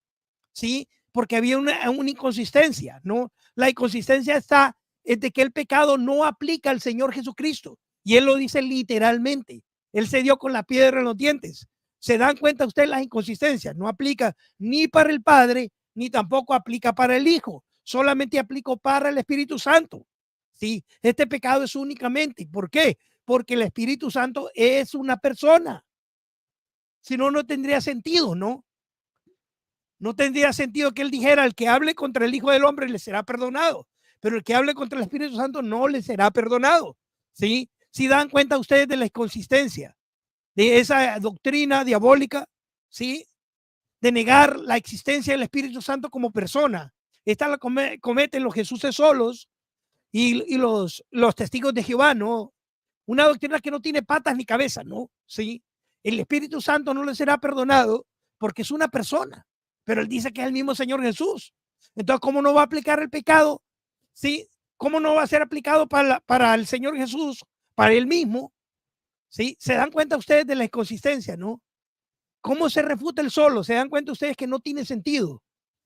¿Sí? Porque había una inconsistencia, ¿no? La inconsistencia está es de que el pecado no aplica al Señor Jesucristo. Y Él lo dice literalmente. Él se dio con la piedra en los dientes. ¿Se dan cuenta ustedes las inconsistencias? No aplica ni para el Padre, ni tampoco aplica para el Hijo. Solamente aplica para el Espíritu Santo. Sí, este pecado es únicamente. ¿Por qué? Porque el Espíritu Santo es una persona. Si no, no tendría sentido, ¿no? No tendría sentido que Él dijera, el que hable contra el Hijo del Hombre le será perdonado, pero el que hable contra el Espíritu Santo no le será perdonado. ¿Sí? Si dan cuenta ustedes de la inconsistencia de esa doctrina diabólica, ¿sí? De negar la existencia del Espíritu Santo como persona. Esta la cometen los Jesuses solos y los testigos de Jehová, ¿no? Una doctrina que no tiene patas ni cabeza, ¿no? Sí. El Espíritu Santo no le será perdonado porque es una persona, pero él dice que es el mismo Señor Jesús. Entonces, ¿cómo no va a aplicar el pecado? ¿Sí? ¿Cómo no va a ser aplicado para el Señor Jesús, para él mismo? ¿Sí? ¿Se dan cuenta ustedes de la inconsistencia, no? ¿Cómo se refuta el solo? ¿Se dan cuenta ustedes que no tiene sentido?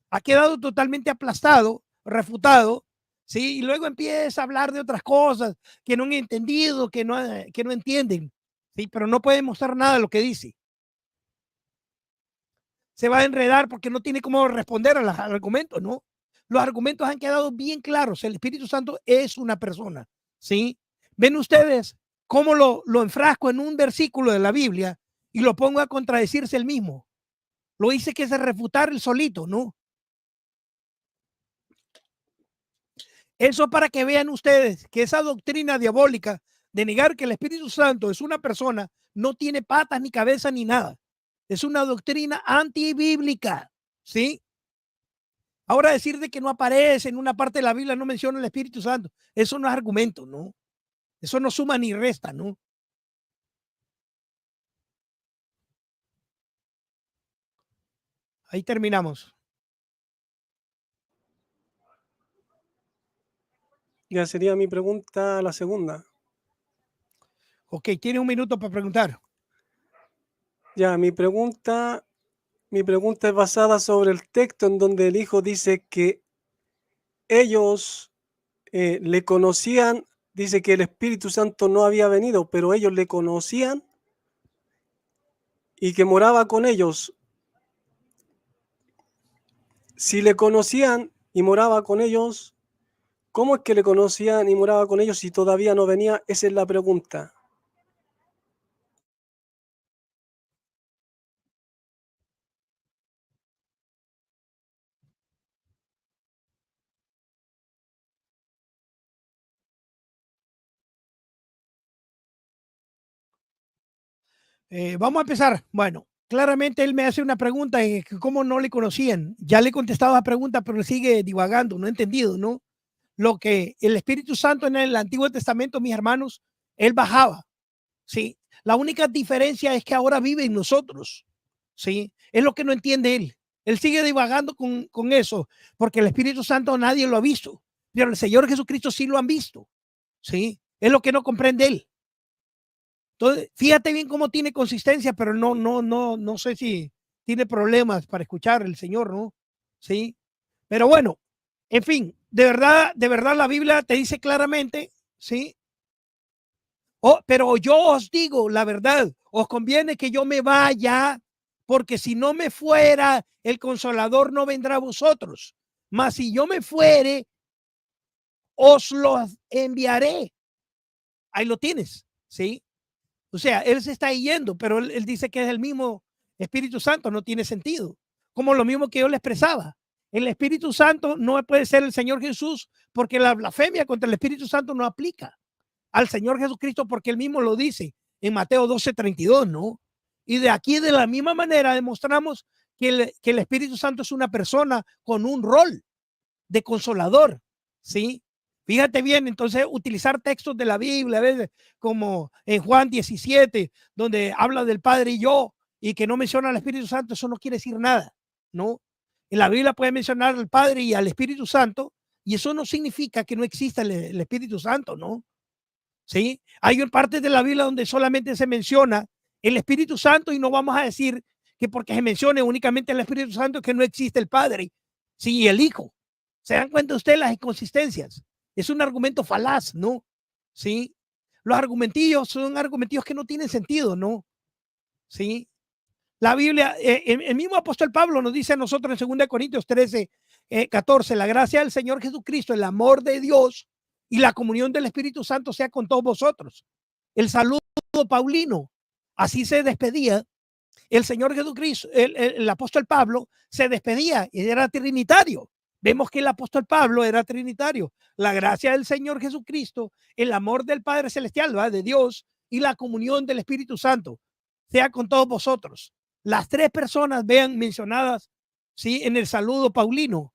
Ha quedado totalmente aplastado, refutado, ¿sí? Y luego empieza a hablar de otras cosas que no han entendido, que no entienden, ¿sí? Pero no puede mostrar nada de lo que dice. Se va a enredar porque no tiene cómo responder al argumento, ¿no? Los argumentos han quedado bien claros. El Espíritu Santo es una persona, ¿sí? Ven ustedes cómo lo enfrasco en un versículo de la Biblia y lo pongo a contradecirse el mismo. Lo hice que se refutar el solito, ¿no? Eso para que vean ustedes que esa doctrina diabólica de negar que el Espíritu Santo es una persona no tiene patas ni cabeza ni nada. Es una doctrina antibíblica, ¿sí? Ahora decir de que no aparece en una parte de la Biblia, no menciona el Espíritu Santo, eso no es argumento, ¿no? Eso no suma ni resta, ¿no? Ahí terminamos. Ya sería mi pregunta la segunda. Ok, tiene un minuto para preguntar. Ya, mi pregunta es basada sobre el texto en donde el Hijo dice que ellos le conocían, dice que el Espíritu Santo no había venido, pero ellos le conocían y que moraba con ellos. Si le conocían y moraba con ellos, ¿cómo es que le conocían y moraba con ellos si todavía no venía? Esa es la pregunta. Vamos a empezar. Bueno, claramente él me hace una pregunta y cómo no le conocían. Ya le he contestado a la pregunta, pero sigue divagando, no he entendido, ¿no? Lo que el Espíritu Santo en el Antiguo Testamento, mis hermanos, él bajaba, ¿sí? La única diferencia es que ahora vive en nosotros, ¿sí? Es lo que no entiende él. Él sigue divagando con eso, porque el Espíritu Santo nadie lo ha visto, pero el Señor Jesucristo sí lo han visto, ¿sí? Es lo que no comprende él. Entonces, fíjate bien cómo tiene consistencia, pero no sé si tiene problemas para escuchar el Señor, ¿no? Sí. Pero bueno, en fin, de verdad la Biblia te dice claramente, ¿sí? Oh, pero yo os digo la verdad, os conviene que yo me vaya, porque si no me fuera, el Consolador no vendrá a vosotros. Mas si yo me fuere, os lo enviaré. Ahí lo tienes, ¿sí? O sea, él se está yendo, pero él dice que es el mismo Espíritu Santo, no tiene sentido. Como lo mismo que yo le expresaba. El Espíritu Santo no puede ser el Señor Jesús porque la blasfemia contra el Espíritu Santo no aplica al Señor Jesucristo porque él mismo lo dice en Mateo 12:32, ¿no? Y de aquí de la misma manera demostramos que el Espíritu Santo es una persona con un rol de consolador, ¿sí? Fíjate bien, entonces utilizar textos de la Biblia, a veces como en Juan 17, donde habla del Padre y yo, y que no menciona al Espíritu Santo, eso no quiere decir nada, ¿no? En la Biblia puede mencionar al Padre y al Espíritu Santo, y eso no significa que no exista el Espíritu Santo, ¿no? ¿Sí? Hay partes de la Biblia donde solamente se menciona el Espíritu Santo y no vamos a decir que porque se mencione únicamente el Espíritu Santo que no existe el Padre, sí, y el Hijo. ¿Se dan cuenta ustedes las inconsistencias? Es un argumento falaz, ¿no? ¿Sí? Los argumentillos son argumentillos que no tienen sentido, ¿no? ¿Sí? La Biblia, el mismo apóstol Pablo nos dice a nosotros en 2 Corintios 13, 14, la gracia del Señor Jesucristo, el amor de Dios y la comunión del Espíritu Santo sea con todos vosotros. El saludo paulino, así se despedía el Señor Jesucristo, el apóstol Pablo se despedía y era trinitario. Vemos que el apóstol Pablo era trinitario. La gracia del Señor Jesucristo, el amor del Padre Celestial, ¿va? De Dios y la comunión del Espíritu Santo sea con todos vosotros. Las tres personas vean mencionadas, ¿sí? En el saludo paulino.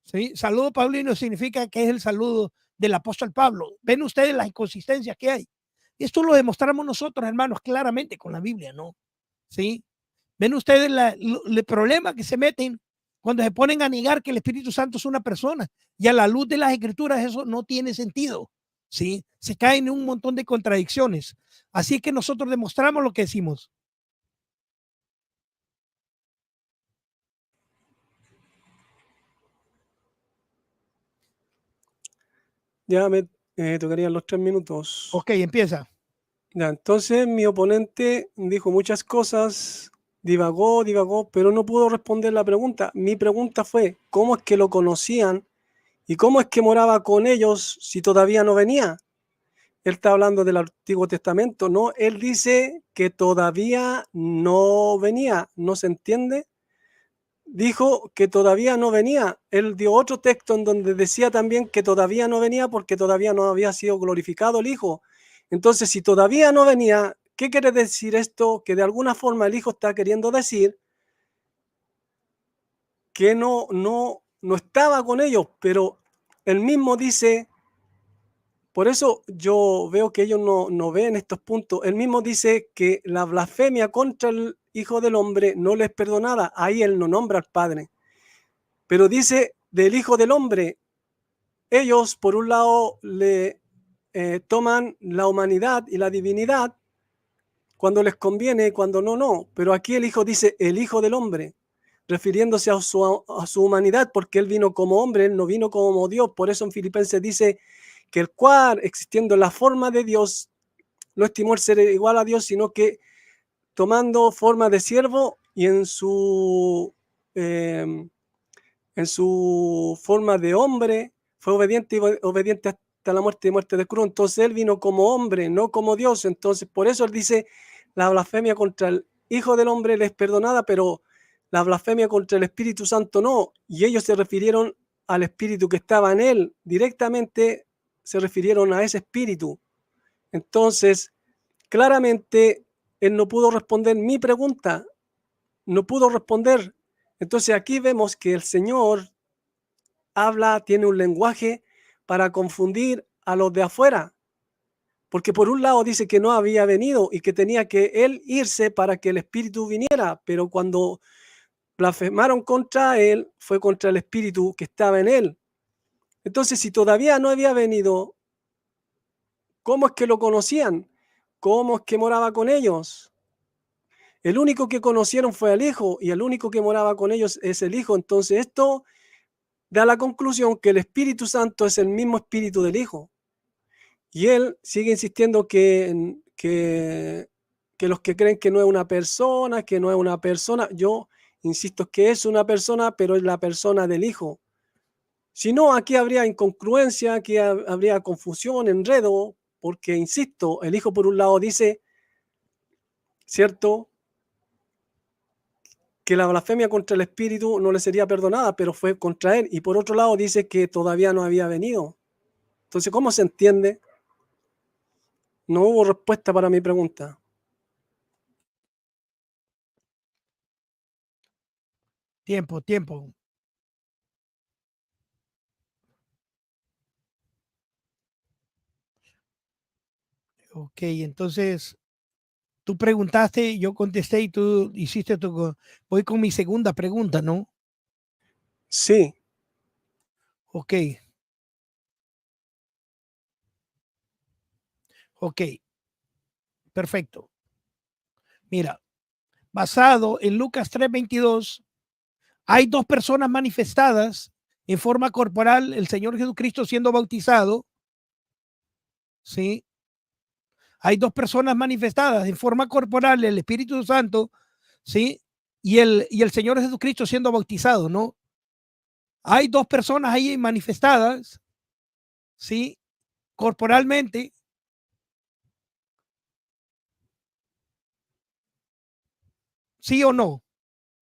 ¿Sí? Saludo paulino significa que es el saludo del apóstol Pablo. Ven ustedes las inconsistencias que hay. Esto lo demostramos nosotros, hermanos, claramente con la Biblia, ¿no? ¿Sí? Ven ustedes el problema que se meten cuando se ponen a negar que el Espíritu Santo es una persona, y a la luz de las Escrituras eso no tiene sentido, ¿sí? Se caen en un montón de contradicciones. Así que nosotros demostramos lo que decimos. Ya me tocarían los 3 minutos. Ok, empieza. Ya, entonces mi oponente dijo muchas cosas, divagó, pero no pudo responder la pregunta. Mi pregunta fue, ¿cómo es que lo conocían y cómo es que moraba con ellos si todavía no venía? Él está hablando del Antiguo Testamento, ¿no? Él dice que todavía no venía, ¿no se entiende? Dijo que todavía no venía. Él dio otro texto en donde decía también que todavía no venía porque todavía no había sido glorificado el Hijo. Entonces, si todavía no venía, ¿qué quiere decir esto? Que de alguna forma el Hijo está queriendo decir que no estaba con ellos, pero él mismo dice, por eso yo veo que ellos no ven estos puntos. Él mismo dice que la blasfemia contra el Hijo del Hombre no les perdonada. Ahí él no nombra al Padre. Pero dice del Hijo del Hombre. Ellos, por un lado, le toman la humanidad y la divinidad cuando les conviene, cuando no. Pero aquí el Hijo dice el Hijo del Hombre, refiriéndose a su humanidad, porque Él vino como hombre, Él no vino como Dios. Por eso en Filipenses dice que el cual, existiendo en la forma de Dios, no estimó el ser igual a Dios, sino que tomando forma de siervo y en su forma de hombre, fue obediente y obediente hasta la muerte y muerte de cruz. Entonces él vino como hombre, no como Dios. Entonces por eso él dice, la blasfemia contra el Hijo del Hombre les es perdonada, pero la blasfemia contra el Espíritu Santo no. Y ellos se refirieron al Espíritu que estaba en él. Directamente se refirieron a ese Espíritu. Entonces, claramente, él no pudo responder mi pregunta. No pudo responder. Entonces aquí vemos que el Señor habla, tiene un lenguaje para confundir a los de afuera. Porque por un lado dice que no había venido y que tenía que él irse para que el Espíritu viniera, pero cuando blasfemaron contra él, fue contra el Espíritu que estaba en él. Entonces, si todavía no había venido, ¿cómo es que lo conocían? ¿Cómo es que moraba con ellos? El único que conocieron fue al Hijo y el único que moraba con ellos es el Hijo. Entonces, esto da la conclusión que el Espíritu Santo es el mismo Espíritu del Hijo. Y él sigue insistiendo que los que creen que no es una persona, yo insisto que es una persona, pero es la persona del Hijo. Si no, aquí habría incongruencia, aquí habría confusión, enredo, porque, insisto, el Hijo por un lado dice, ¿cierto?, que la blasfemia contra el Espíritu no le sería perdonada, pero fue contra él. Y por otro lado dice que todavía no había venido. Entonces, ¿cómo se entiende? No hubo respuesta para mi pregunta. Tiempo. Ok, entonces tú preguntaste, yo contesté y tú hiciste voy con mi segunda pregunta, ¿no? Sí. Ok. Ok. Perfecto. Mira, basado en Lucas 3:22, hay dos personas manifestadas en forma corporal, el Señor Jesucristo siendo bautizado, ¿sí? Hay dos personas manifestadas en forma corporal, el Espíritu Santo, ¿sí? Y el Señor Jesucristo siendo bautizado, ¿no? Hay dos personas ahí manifestadas, ¿sí? Corporalmente. ¿Sí o no?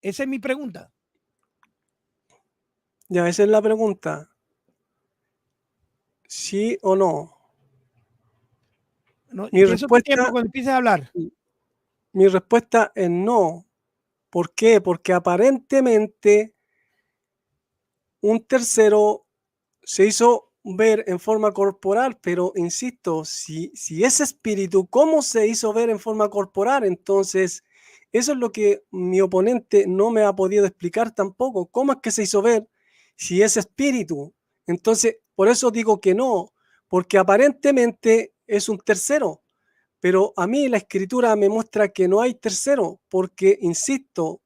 Esa es mi pregunta. Ya, esa es la pregunta. ¿Sí o no? ¿No? Mi Empiezo tu tiempo respuesta, cuando empieces a hablar. mi respuesta es no. ¿Por qué? Porque aparentemente un tercero se hizo ver en forma corporal, pero insisto, si ese espíritu, ¿cómo se hizo ver en forma corporal? Entonces, eso es lo que mi oponente no me ha podido explicar tampoco. ¿Cómo es que se hizo ver si es espíritu? Entonces, por eso digo que no, porque aparentemente es un tercero, pero a mí la escritura me muestra que no hay tercero, porque, insisto,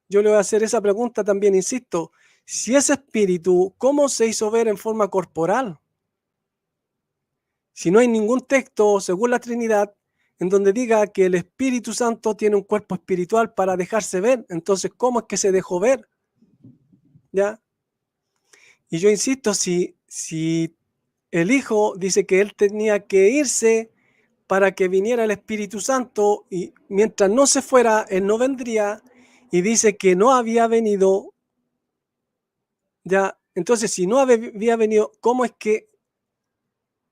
yo le voy a hacer esa pregunta también, insisto. Si es espíritu, ¿cómo se hizo ver en forma corporal? Si no hay ningún texto, según la Trinidad, en donde diga que el Espíritu Santo tiene un cuerpo espiritual para dejarse ver, entonces, ¿cómo es que se dejó ver? ¿Ya? Y yo insisto, si el Hijo dice que él tenía que irse para que viniera el Espíritu Santo y mientras no se fuera, él no vendría y dice que no había venido. Ya, entonces, si no había venido, ¿cómo es que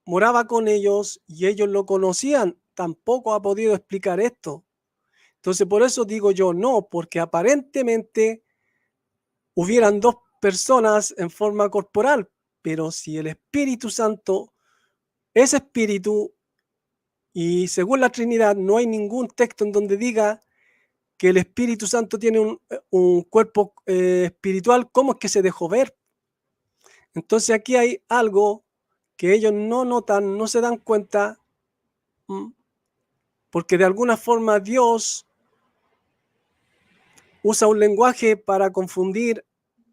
moraba con ellos y ellos lo conocían? Tampoco ha podido explicar esto. Entonces, por eso digo yo no, porque aparentemente hubieran dos personas en forma corporal, pero si el Espíritu Santo es espíritu y según la Trinidad no hay ningún texto en donde diga que el Espíritu Santo tiene un cuerpo espiritual, ¿cómo es que se dejó ver? Entonces aquí hay algo que ellos no notan, no se dan cuenta, porque de alguna forma Dios usa un lenguaje para confundir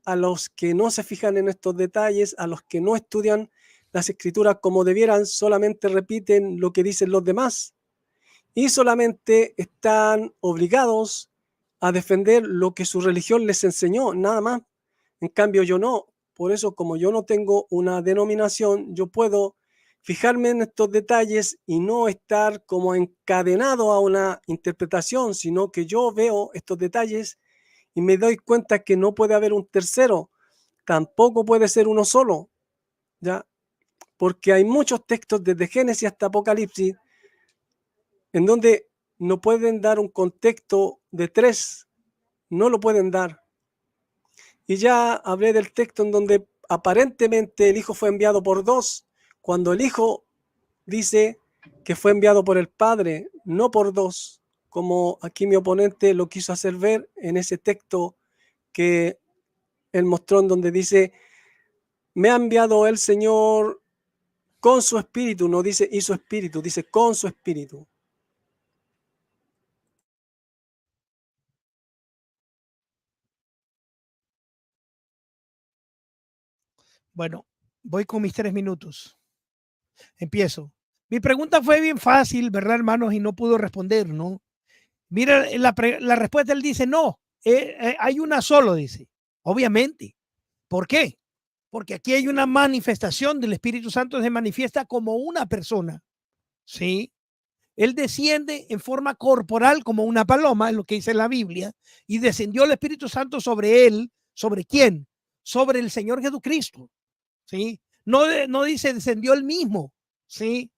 a los que no se fijan en estos detalles, a los que no estudian las escrituras como debieran, solamente repiten lo que dicen los demás y solamente están obligados a defender lo que su religión les enseñó, nada más. En cambio, yo no. Por eso, como yo no tengo una denominación, yo puedo fijarme en estos detalles y no estar como encadenado a una interpretación, sino que yo veo estos detalles y me doy cuenta que no puede haber un tercero, tampoco puede ser uno solo, ¿ya? Porque hay muchos textos desde Génesis hasta Apocalipsis en donde no pueden dar un contexto de tres, no lo pueden dar. Y ya hablé del texto en donde aparentemente el Hijo fue enviado por dos, cuando el Hijo dice que fue enviado por el Padre, no por dos, como aquí mi oponente lo quiso hacer ver en ese texto que él mostró en donde dice, me ha enviado el Señor con su espíritu, no dice y su espíritu, dice con su espíritu. Bueno, voy con mis 3 minutos. Empiezo. Mi pregunta fue bien fácil, ¿verdad, hermanos? Y no pudo responder, ¿no? Mira, la respuesta, él dice, no, hay una solo, dice. Obviamente. ¿Por qué? Porque aquí hay una manifestación del Espíritu Santo, se manifiesta como una persona, ¿sí? Él desciende en forma corporal como una paloma, es lo que dice la Biblia, y descendió el Espíritu Santo sobre él. ¿Sobre quién? Sobre el Señor Jesucristo, ¿sí? No, no dice descendió él mismo, ¿sí?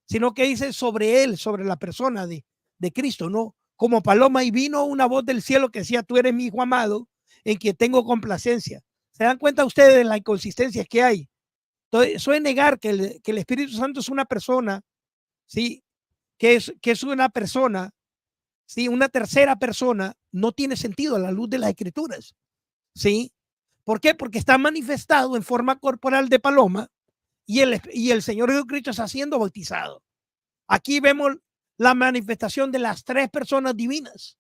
Sino que dice sobre él, sobre la persona de Cristo, ¿no? Como paloma, y vino una voz del cielo que decía, tú eres mi hijo amado, en quien tengo complacencia. ¿Se dan cuenta ustedes de la inconsistencia que hay? Entonces, eso es negar que el Espíritu Santo es una persona, ¿sí? Que es una persona, ¿sí? Una tercera persona, no tiene sentido a la luz de las Escrituras, ¿sí? ¿Por qué? Porque está manifestado en forma corporal de paloma y el Señor Jesucristo está siendo bautizado. Aquí vemos la manifestación de las tres personas divinas.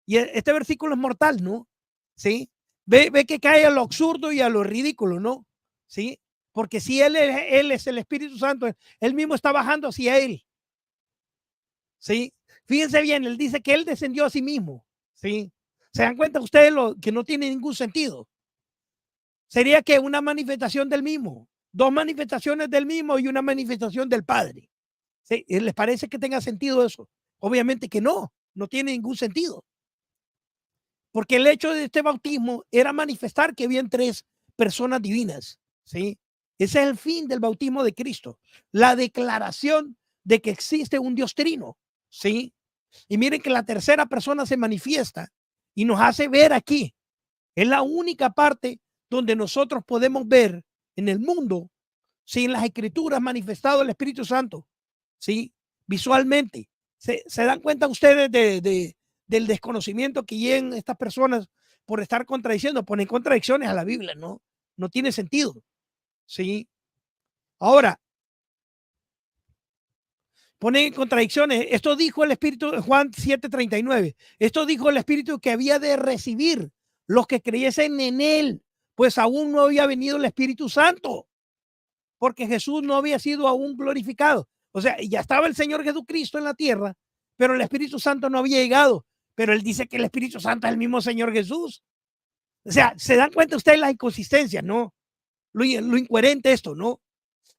Y este versículo es mortal, ¿no? ¿Sí? Ve que cae a lo absurdo y a lo ridículo, ¿no? ¿Sí? Porque si él es el Espíritu Santo, él mismo está bajando hacia él. ¿Sí? Fíjense bien, él dice que él descendió a sí mismo. ¿Sí? ¿Se dan cuenta ustedes que no tiene ningún sentido? Sería que una manifestación del mismo, dos manifestaciones del mismo y una manifestación del Padre. ¿Sí? ¿Les parece que tenga sentido eso? Obviamente que no, no tiene ningún sentido. Porque el hecho de este bautismo era manifestar que habían tres personas divinas. ¿Sí? Ese es el fin del bautismo de Cristo, la declaración de que existe un Dios trino. ¿Sí? Y miren que la tercera persona se manifiesta y nos hace ver aquí. Es la única parte donde nosotros podemos ver en el mundo, ¿sí? En las escrituras manifestado el Espíritu Santo, ¿sí? Visualmente. ¿Se dan cuenta ustedes del desconocimiento que llegan estas personas por estar contradiciendo? Ponen contradicciones a la Biblia, ¿no? No tiene sentido, ¿sí? Ahora, ponen contradicciones. Esto dijo el Espíritu, Juan 7:39. Esto dijo el Espíritu que había de recibir los que creyesen en él, pues aún no había venido el Espíritu Santo, porque Jesús no había sido aún glorificado. O sea, ya estaba el Señor Jesucristo en la tierra, pero el Espíritu Santo no había llegado. Pero él dice que el Espíritu Santo es el mismo Señor Jesús. O sea, ¿se dan cuenta ustedes la inconsistencia, no? Lo incoherente esto, ¿no?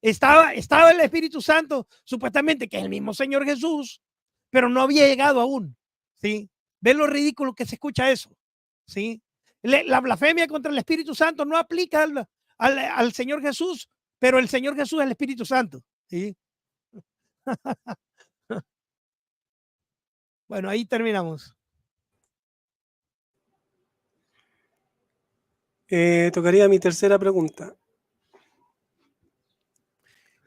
Estaba el Espíritu Santo, supuestamente que es el mismo Señor Jesús, pero no había llegado aún. ¿Sí? ¿Ven lo ridículo que se escucha eso? ¿Sí? La blasfemia contra el Espíritu Santo no aplica al Señor Jesús, pero el Señor Jesús es el Espíritu Santo. ¿Sí? Bueno, ahí terminamos. Tocaría mi tercera pregunta.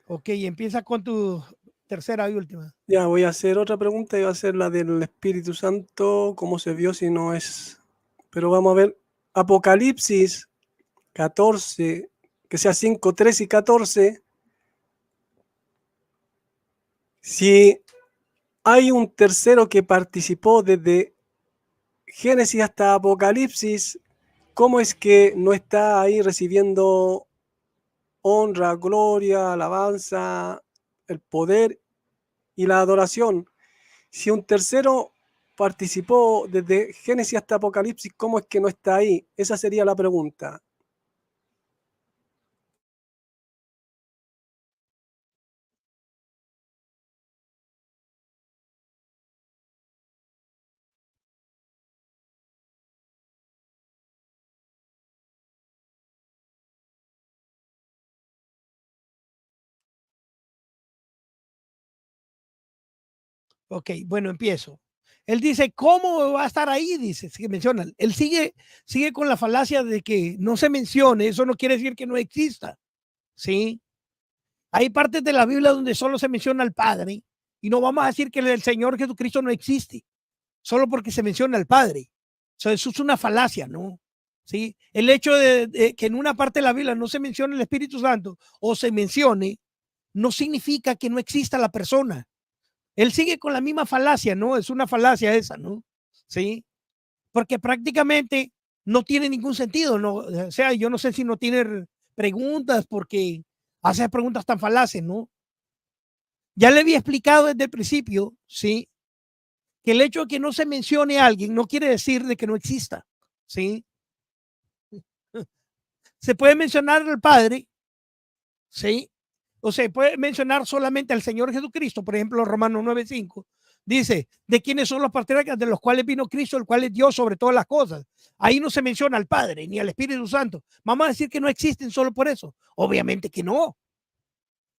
Ok, empieza con tu tercera y última. Ya, voy a hacer otra pregunta y va a ser la del Espíritu Santo, cómo se vio si no es... Pero vamos a ver, Apocalipsis 14, que sea 5, 3 y 14. Si hay un tercero que participó desde Génesis hasta Apocalipsis, ¿cómo es que no está ahí recibiendo honra, gloria, alabanza, el poder y la adoración? Si un tercero participó desde Génesis hasta Apocalipsis, ¿cómo es que no está ahí? Esa sería la pregunta. Ok, bueno, empiezo. Él dice, ¿cómo va a estar ahí? Dice, que menciona. Él sigue con la falacia de que no se mencione, eso no quiere decir que no exista. ¿Sí? Hay partes de la Biblia donde solo se menciona al Padre y no vamos a decir que el Señor Jesucristo no existe, solo porque se menciona al Padre. Eso es una falacia, ¿no? ¿Sí? El hecho de que en una parte de la Biblia no se mencione el Espíritu Santo o se mencione, no significa que no exista la persona. Él sigue con la misma falacia, ¿no? Es una falacia esa, ¿no? Sí, porque prácticamente no tiene ningún sentido, ¿no? O sea, yo no sé si no tiene preguntas porque hace preguntas tan falaces, ¿no? Ya le había explicado desde el principio, ¿sí? Que el hecho de que no se mencione a alguien no quiere decir de que no exista, ¿sí? Se puede mencionar al Padre, ¿sí? O se puede mencionar solamente al Señor Jesucristo, por ejemplo, Romanos 9:5, dice, ¿de quiénes son los patriarcas? De los cuales vino Cristo, el cual es Dios sobre todas las cosas. Ahí no se menciona al Padre ni al Espíritu Santo. ¿Vamos a decir que no existen solo por eso? Obviamente que no.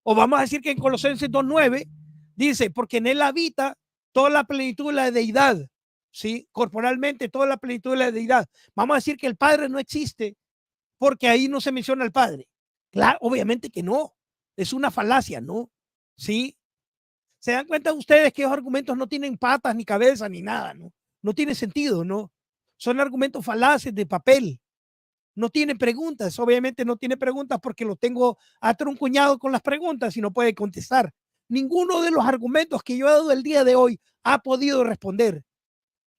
O vamos a decir que en Colosenses 2:9 dice, porque en él habita toda la plenitud de la deidad, ¿sí? Corporalmente toda la plenitud de la deidad. Vamos a decir que el Padre no existe porque ahí no se menciona al Padre. Claro, obviamente que no. Es una falacia, ¿no? ¿Sí? ¿Se dan cuenta ustedes que esos argumentos no tienen patas ni cabeza ni nada, ¿no? No tiene sentido, ¿no? Son argumentos falaces de papel. No tiene preguntas, obviamente no tiene preguntas porque lo tengo atruncuñado con las preguntas y no puede contestar. Ninguno de los argumentos que yo he dado el día de hoy ha podido responder.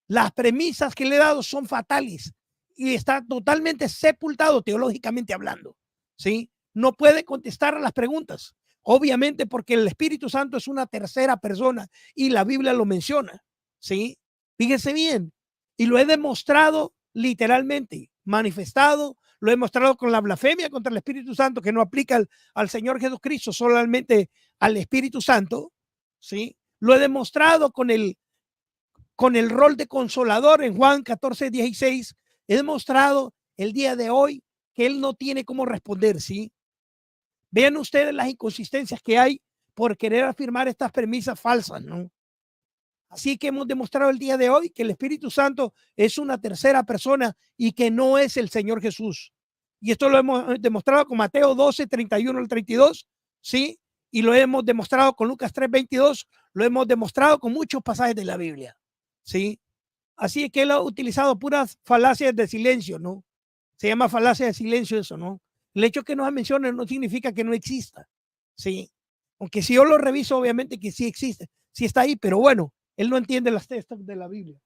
Las premisas que le he dado son fatales y está totalmente sepultado teológicamente hablando, ¿sí? No puede contestar a las preguntas, obviamente porque el Espíritu Santo es una tercera persona y la Biblia lo menciona, ¿sí? Fíjese bien, y lo he demostrado literalmente, manifestado, lo he mostrado con la blasfemia contra el Espíritu Santo que no aplica al Señor Jesucristo, solamente al Espíritu Santo, ¿sí? Lo he demostrado con el rol de consolador en Juan 14:16. He demostrado el día de hoy que él no tiene cómo responder, ¿sí? Vean ustedes las inconsistencias que hay por querer afirmar estas premisas falsas, ¿no? Así que hemos demostrado el día de hoy que el Espíritu Santo es una tercera persona y que no es el Señor Jesús. Y esto lo hemos demostrado con Mateo 12:31 al 32, ¿sí? Y lo hemos demostrado con Lucas 3:22, lo hemos demostrado con muchos pasajes de la Biblia, ¿sí? Así que él ha utilizado puras falacias de silencio, ¿no? Se llama falacia de silencio eso, ¿no? El hecho que no mencione no significa que no exista, ¿sí? Aunque si yo lo reviso, obviamente que sí existe, sí está ahí, pero bueno, él no entiende las textos de la Biblia.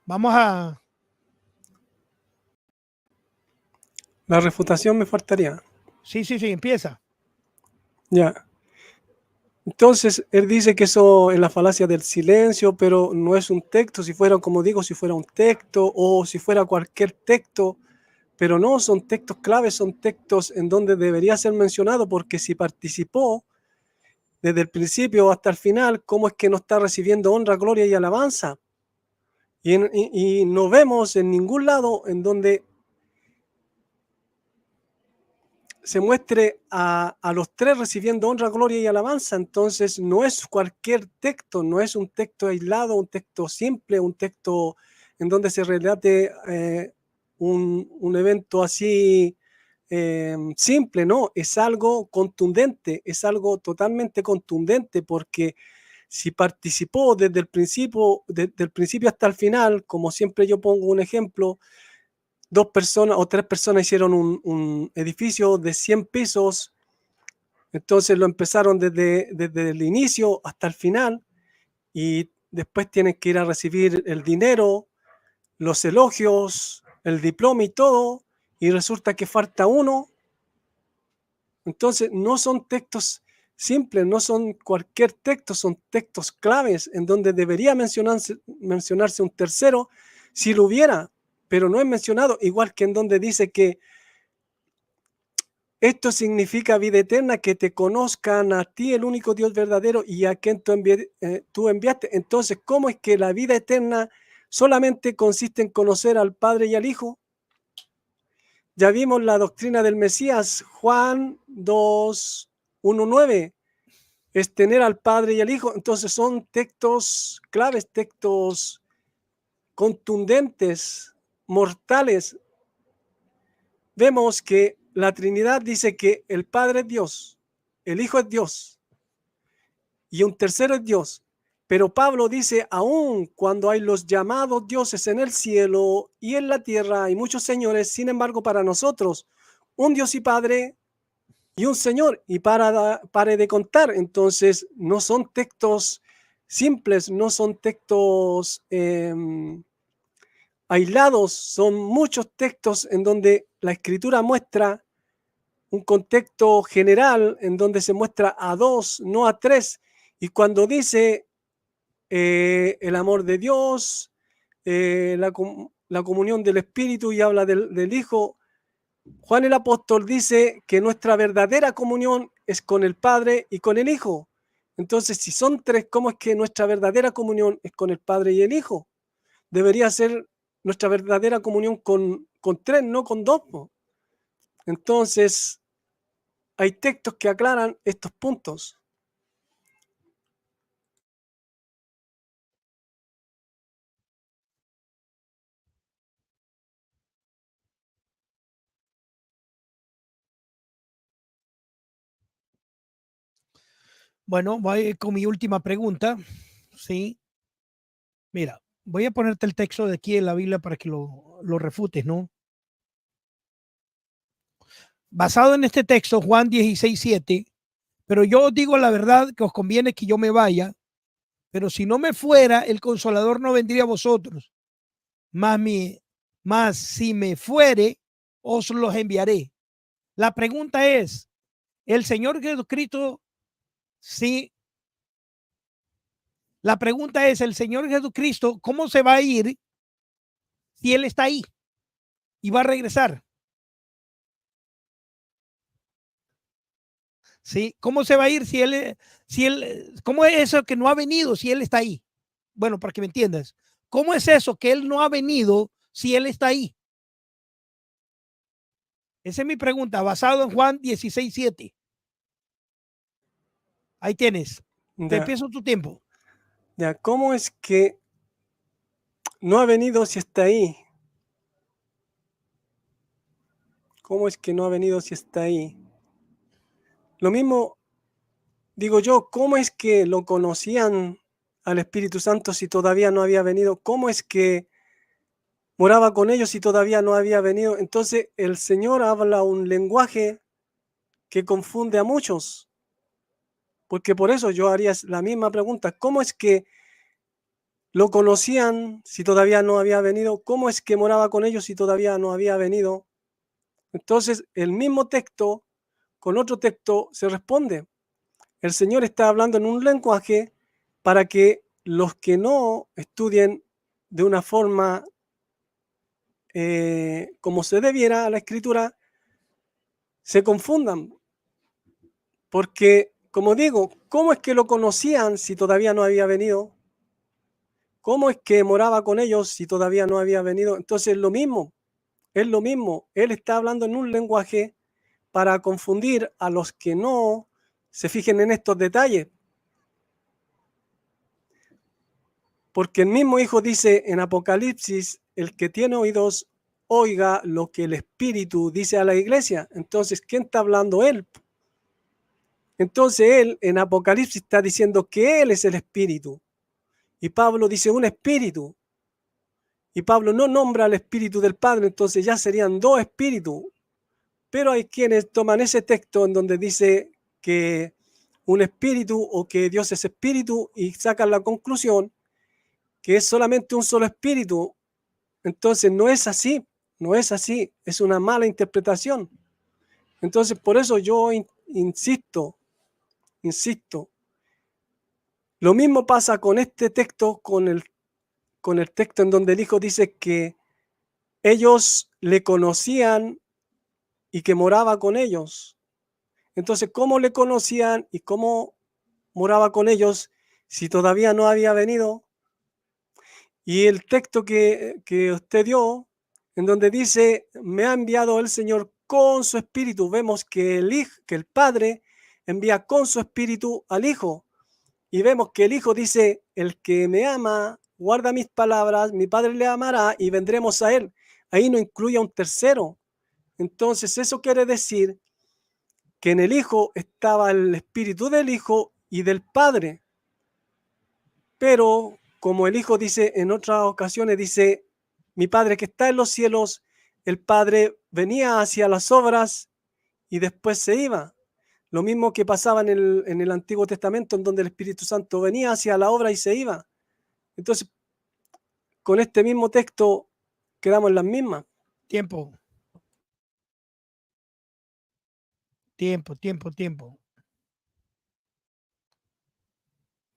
Vamos a... La refutación me faltaría. Sí, empieza. Ya. Entonces, él dice que eso es la falacia del silencio, pero no es un texto. Si fuera, como digo, si fuera un texto o si fuera cualquier texto, pero no, son textos claves, son textos en donde debería ser mencionado, porque si participó desde el principio hasta el final, ¿cómo es que no está recibiendo honra, gloria y alabanza? Y no vemos en ningún lado en donde se muestre a los tres recibiendo honra, gloria y alabanza. Entonces no es cualquier texto, no es un texto aislado, un texto simple, un texto en donde se relate un evento así simple, no, es algo contundente, es algo totalmente contundente, porque si participó desde el principio hasta el final, como siempre yo pongo un ejemplo, 2 personas o 3 personas hicieron un edificio de 100 pisos, entonces lo empezaron desde el inicio hasta el final y después tienen que ir a recibir el dinero, los elogios, el diploma y todo, y resulta que falta uno. Entonces no son textos simples, no son cualquier texto, son textos claves en donde debería mencionarse un tercero si lo hubiera, pero no es mencionado, igual que en donde dice que esto significa vida eterna, que te conozcan a ti, el único Dios verdadero, y a quien tú enviaste. Entonces, ¿cómo es que la vida eterna solamente consiste en conocer al Padre y al Hijo? Ya vimos la doctrina del Mesías, Juan 2:1-9, es tener al Padre y al Hijo. Entonces son textos claves, textos contundentes, mortales. Vemos que la Trinidad dice que el Padre es Dios, el Hijo es Dios y un tercero es Dios. Pero Pablo dice, aun cuando hay los llamados dioses en el cielo y en la tierra, hay muchos señores, sin embargo para nosotros, un Dios y Padre y un Señor, y pare de contar. Entonces no son textos simples, no son textos aislados, son muchos textos en donde la Escritura muestra un contexto general en donde se muestra a dos, no a tres. Y cuando dice el amor de Dios, la comunión del Espíritu y habla del Hijo, Juan el apóstol dice que nuestra verdadera comunión es con el Padre y con el Hijo. Entonces, si son tres, ¿cómo es que nuestra verdadera comunión es con el Padre y el Hijo? Debería ser nuestra verdadera comunión con tres, no con dos. Entonces, hay textos que aclaran estos puntos. Bueno, voy con mi última pregunta. Sí, mira, voy a ponerte el texto de aquí en la Biblia para que lo refutes, ¿no? basado en este texto, Juan 16:7, pero yo os digo la verdad que os conviene que yo me vaya, pero si no me fuera, el Consolador no vendría a vosotros, más si me fuere, os los enviaré. La pregunta es, el Señor Jesucristo, sí, la pregunta es, el Señor Jesucristo, ¿cómo se va a ir si Él está ahí y va a regresar? ¿Sí? ¿Cómo se va a ir cómo es eso que no ha venido si Él está ahí? Bueno, para que me entiendas, ¿cómo es eso que Él no ha venido si Él está ahí? Esa es mi pregunta, basado en Juan 16:7. Ahí tienes. Te Ya, empiezo tu tiempo. ya, ¿cómo es que no ha venido si está ahí? ¿Cómo es que no ha venido si está ahí? Lo mismo digo yo, ¿cómo es que lo conocían al Espíritu Santo si todavía no había venido? ¿Cómo es que moraba con ellos si todavía no había venido? Entonces el Señor habla un lenguaje que confunde a muchos, porque por eso yo haría la misma pregunta. ¿Cómo es que lo conocían si todavía no había venido? ¿Cómo es que moraba con ellos si todavía no había venido? Entonces el mismo texto con otro texto se responde. El Señor está hablando en un lenguaje para que los que no estudien de una forma como se debiera a la escritura se confundan. Porque, como digo, ¿cómo es que lo conocían si todavía no había venido? ¿Cómo es que moraba con ellos si todavía no había venido? Entonces es lo mismo, es lo mismo. Él está hablando en un lenguaje para confundir a los que no se fijen en estos detalles. Porque el mismo Hijo dice en Apocalipsis, el que tiene oídos, oiga lo que el Espíritu dice a la iglesia. Entonces, ¿quién está hablando él? Entonces él en Apocalipsis está diciendo que él es el Espíritu. Y Pablo dice un Espíritu. Y Pablo no nombra al Espíritu del Padre, entonces ya serían dos espíritus. Pero hay quienes toman ese texto en donde dice que un espíritu o que Dios es espíritu y sacan la conclusión que es solamente un solo espíritu. Entonces no es así, no es así, es una mala interpretación. Entonces por eso yo insisto. Lo mismo pasa con este texto, con el texto en donde el Hijo dice que ellos le conocían y que moraba con ellos. Entonces, ¿cómo le conocían y cómo moraba con ellos si todavía no había venido? Y el texto que usted dio, en donde dice, me ha enviado el Señor con su espíritu, vemos que que el Padre envía con su espíritu al Hijo. Y vemos que el Hijo dice, el que me ama, guarda mis palabras, mi Padre le amará y vendremos a él. Ahí no incluye a un tercero. Entonces eso quiere decir que en el Hijo estaba el espíritu del Hijo y del Padre. Pero como el Hijo dice en otras ocasiones, dice, mi Padre que está en los cielos, el Padre venía hacia las obras y después se iba. Lo mismo que pasaba en el Antiguo Testamento, en donde el Espíritu Santo venía hacia la obra y se iba. Entonces, con este mismo texto quedamos en las mismas. Tiempo, tiempo, tiempo, tiempo.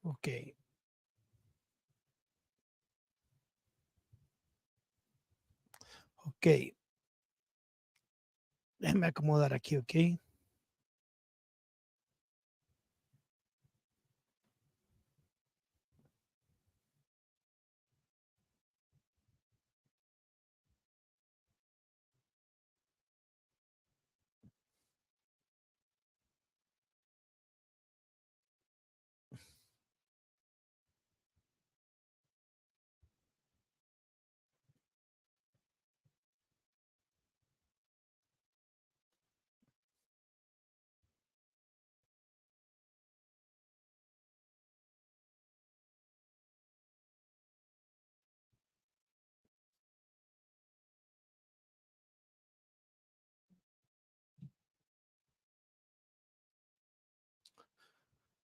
Ok, ok. Déjame acomodar aquí, ok.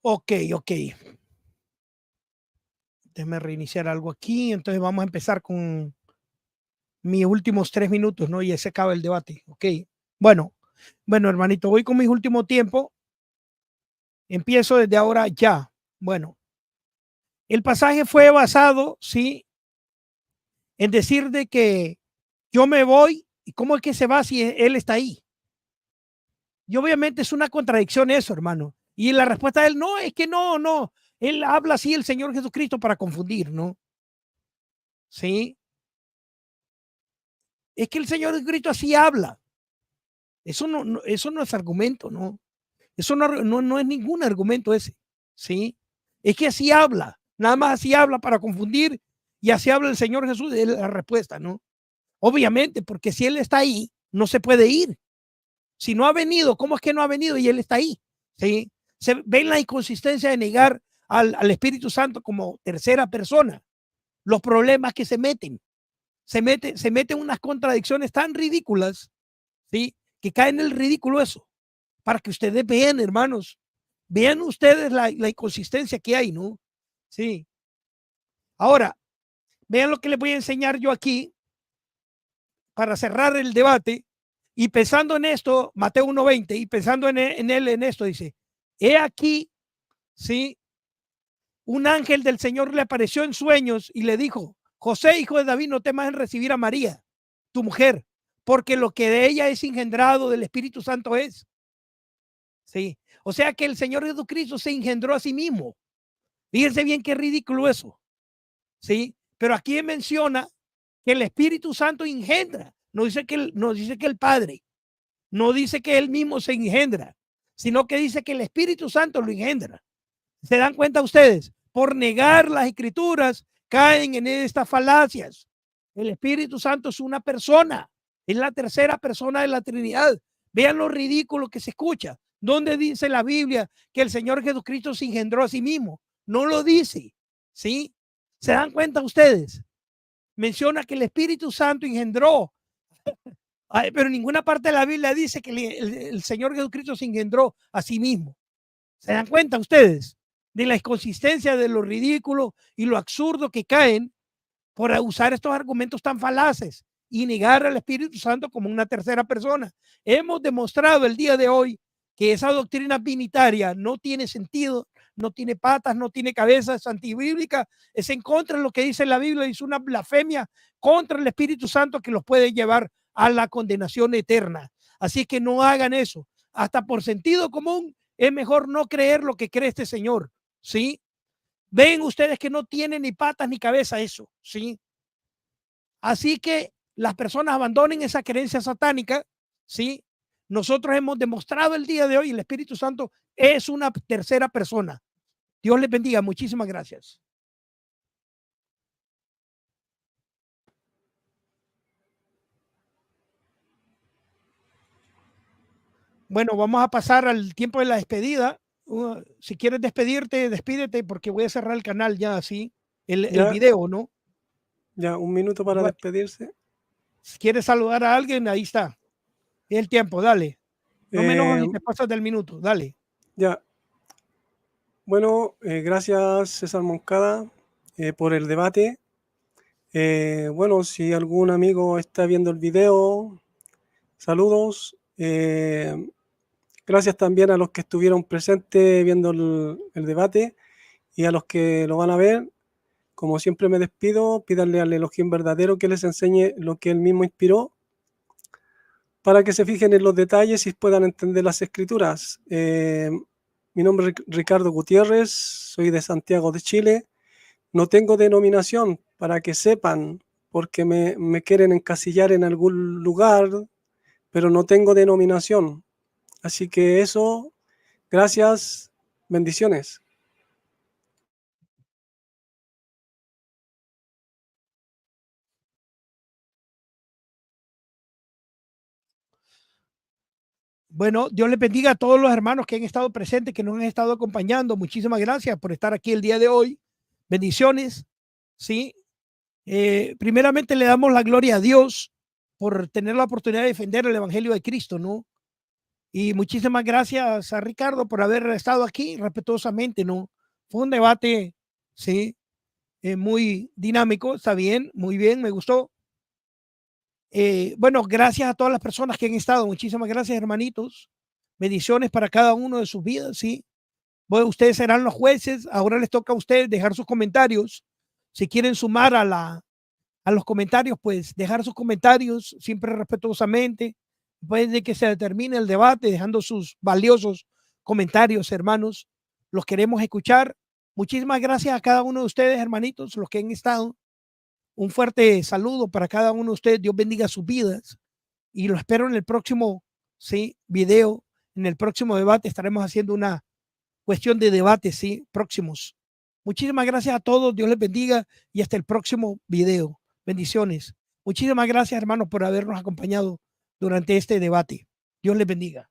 Ok. Déjeme reiniciar algo aquí. Entonces vamos a empezar con mis últimos 3 minutos, ¿no? Y se acaba el debate. Ok. Bueno, hermanito, voy con mis últimos tiempos. Empiezo desde ahora ya. Bueno, el pasaje fue basado, sí, en decir de que yo me voy y cómo es que se va si él está ahí. Y obviamente es una contradicción eso, hermano. Y la respuesta de él, no, es que no. Él habla así el Señor Jesucristo para confundir, ¿no? Sí. Es que el Señor Jesucristo así habla. Eso no es argumento, ¿no? Eso no es ningún argumento ese, ¿sí? Es que así habla, nada más así habla para confundir y así habla el Señor Jesús, es la respuesta, ¿no? Obviamente, porque si Él está ahí, no se puede ir. Si no ha venido, ¿cómo es que no ha venido y Él está ahí? ¿Sí? Se ven la inconsistencia de negar al Espíritu Santo como tercera persona, los problemas que se meten unas contradicciones tan ridículas, ¿sí? Que cae en el ridículo eso, para que ustedes vean, hermanos, vean ustedes la inconsistencia que hay, ¿no? Sí. Ahora, vean lo que les voy a enseñar yo aquí para cerrar el debate. Y pensando en esto, Mateo 1:20, y pensando en esto, dice, he aquí, sí, un ángel del Señor le apareció en sueños y le dijo, José, hijo de David, no temas en recibir a María, tu mujer, porque lo que de ella es engendrado del Espíritu Santo es. Sí. O sea que el Señor Jesucristo se engendró a sí mismo. Fíjense bien qué ridículo eso. Sí. Pero aquí menciona que el Espíritu Santo engendra. No dice que el Padre, no dice que él mismo se engendra, sino que dice que el Espíritu Santo lo engendra. ¿Se dan cuenta ustedes? Por negar las escrituras, caen en estas falacias. El Espíritu Santo es una persona, es la tercera persona de la Trinidad. Vean lo ridículo que se escucha. ¿Dónde dice la Biblia que el Señor Jesucristo se engendró a sí mismo? No lo dice, ¿sí? ¿Se dan cuenta ustedes? Menciona que el Espíritu Santo engendró, pero en ninguna parte de la Biblia dice que el Señor Jesucristo se engendró a sí mismo. ¿Se dan cuenta ustedes de la inconsistencia, de lo ridículo y lo absurdo que caen por usar estos argumentos tan falaces y negar al Espíritu Santo como una tercera persona? Hemos demostrado el día de hoy que esa doctrina binitaria no tiene sentido, no tiene patas, no tiene cabeza, es antibíblica, es en contra de lo que dice la Biblia, es una blasfemia contra el Espíritu Santo que los puede llevar a la condenación eterna. Así que no hagan eso. Hasta por sentido común, es mejor no creer lo que cree este señor, ¿sí? Ven ustedes que no tiene ni patas ni cabeza eso, ¿sí? Así que las personas abandonen esa creencia satánica, ¿sí? Nosotros hemos demostrado el día de hoy, el Espíritu Santo es una tercera persona. Dios les bendiga. Muchísimas gracias. Bueno, vamos a pasar al tiempo de la despedida. Si quieres despedirte, despídete porque voy a cerrar el canal ya así, el video, ¿no? Ya, un minuto para despedirse. Si quieres saludar a alguien, ahí está. Es el tiempo, dale. No me enojes si te pasas del minuto, dale. Ya. Bueno, gracias César Moncada por el debate. Bueno, si algún amigo está viendo el video, saludos. Gracias también a los que estuvieron presentes viendo el debate y a los que lo van a ver. Como siempre me despido, pídanle al Elohim verdadero que les enseñe lo que él mismo inspiró para que se fijen en los detalles y puedan entender las escrituras. Mi nombre es Ricardo Gutiérrez, soy de Santiago de Chile. No tengo denominación, para que sepan, porque me quieren encasillar en algún lugar, pero no tengo denominación. Así que eso, gracias, bendiciones. Bueno, Dios les bendiga a todos los hermanos que han estado presentes, que nos han estado acompañando. Muchísimas gracias por estar aquí el día de hoy. Bendiciones. Sí. Primeramente le damos la gloria a Dios por tener la oportunidad de defender el Evangelio de Cristo, ¿no? Y muchísimas gracias a Ricardo por haber estado aquí respetuosamente, ¿no? Fue un debate, sí, muy dinámico, está bien, muy bien, me gustó. Bueno, gracias a todas las personas que han estado. Muchísimas gracias, hermanitos. Bendiciones para cada uno de sus vidas, ¿sí? Bueno, ustedes serán los jueces. Ahora les toca a ustedes dejar sus comentarios. Si quieren sumar a los comentarios, pues dejar sus comentarios siempre respetuosamente. Después de que se termine el debate, dejando sus valiosos comentarios, hermanos. Los queremos escuchar. Muchísimas gracias a cada uno de ustedes, hermanitos, los que han estado. Un fuerte saludo para cada uno de ustedes. Dios bendiga sus vidas. Y lo espero en el próximo, sí, video. En el próximo debate estaremos haciendo una cuestión de debates, sí, próximos. Muchísimas gracias a todos. Dios les bendiga y hasta el próximo video. Bendiciones. Muchísimas gracias, hermanos, por habernos acompañado durante este debate. Dios les bendiga.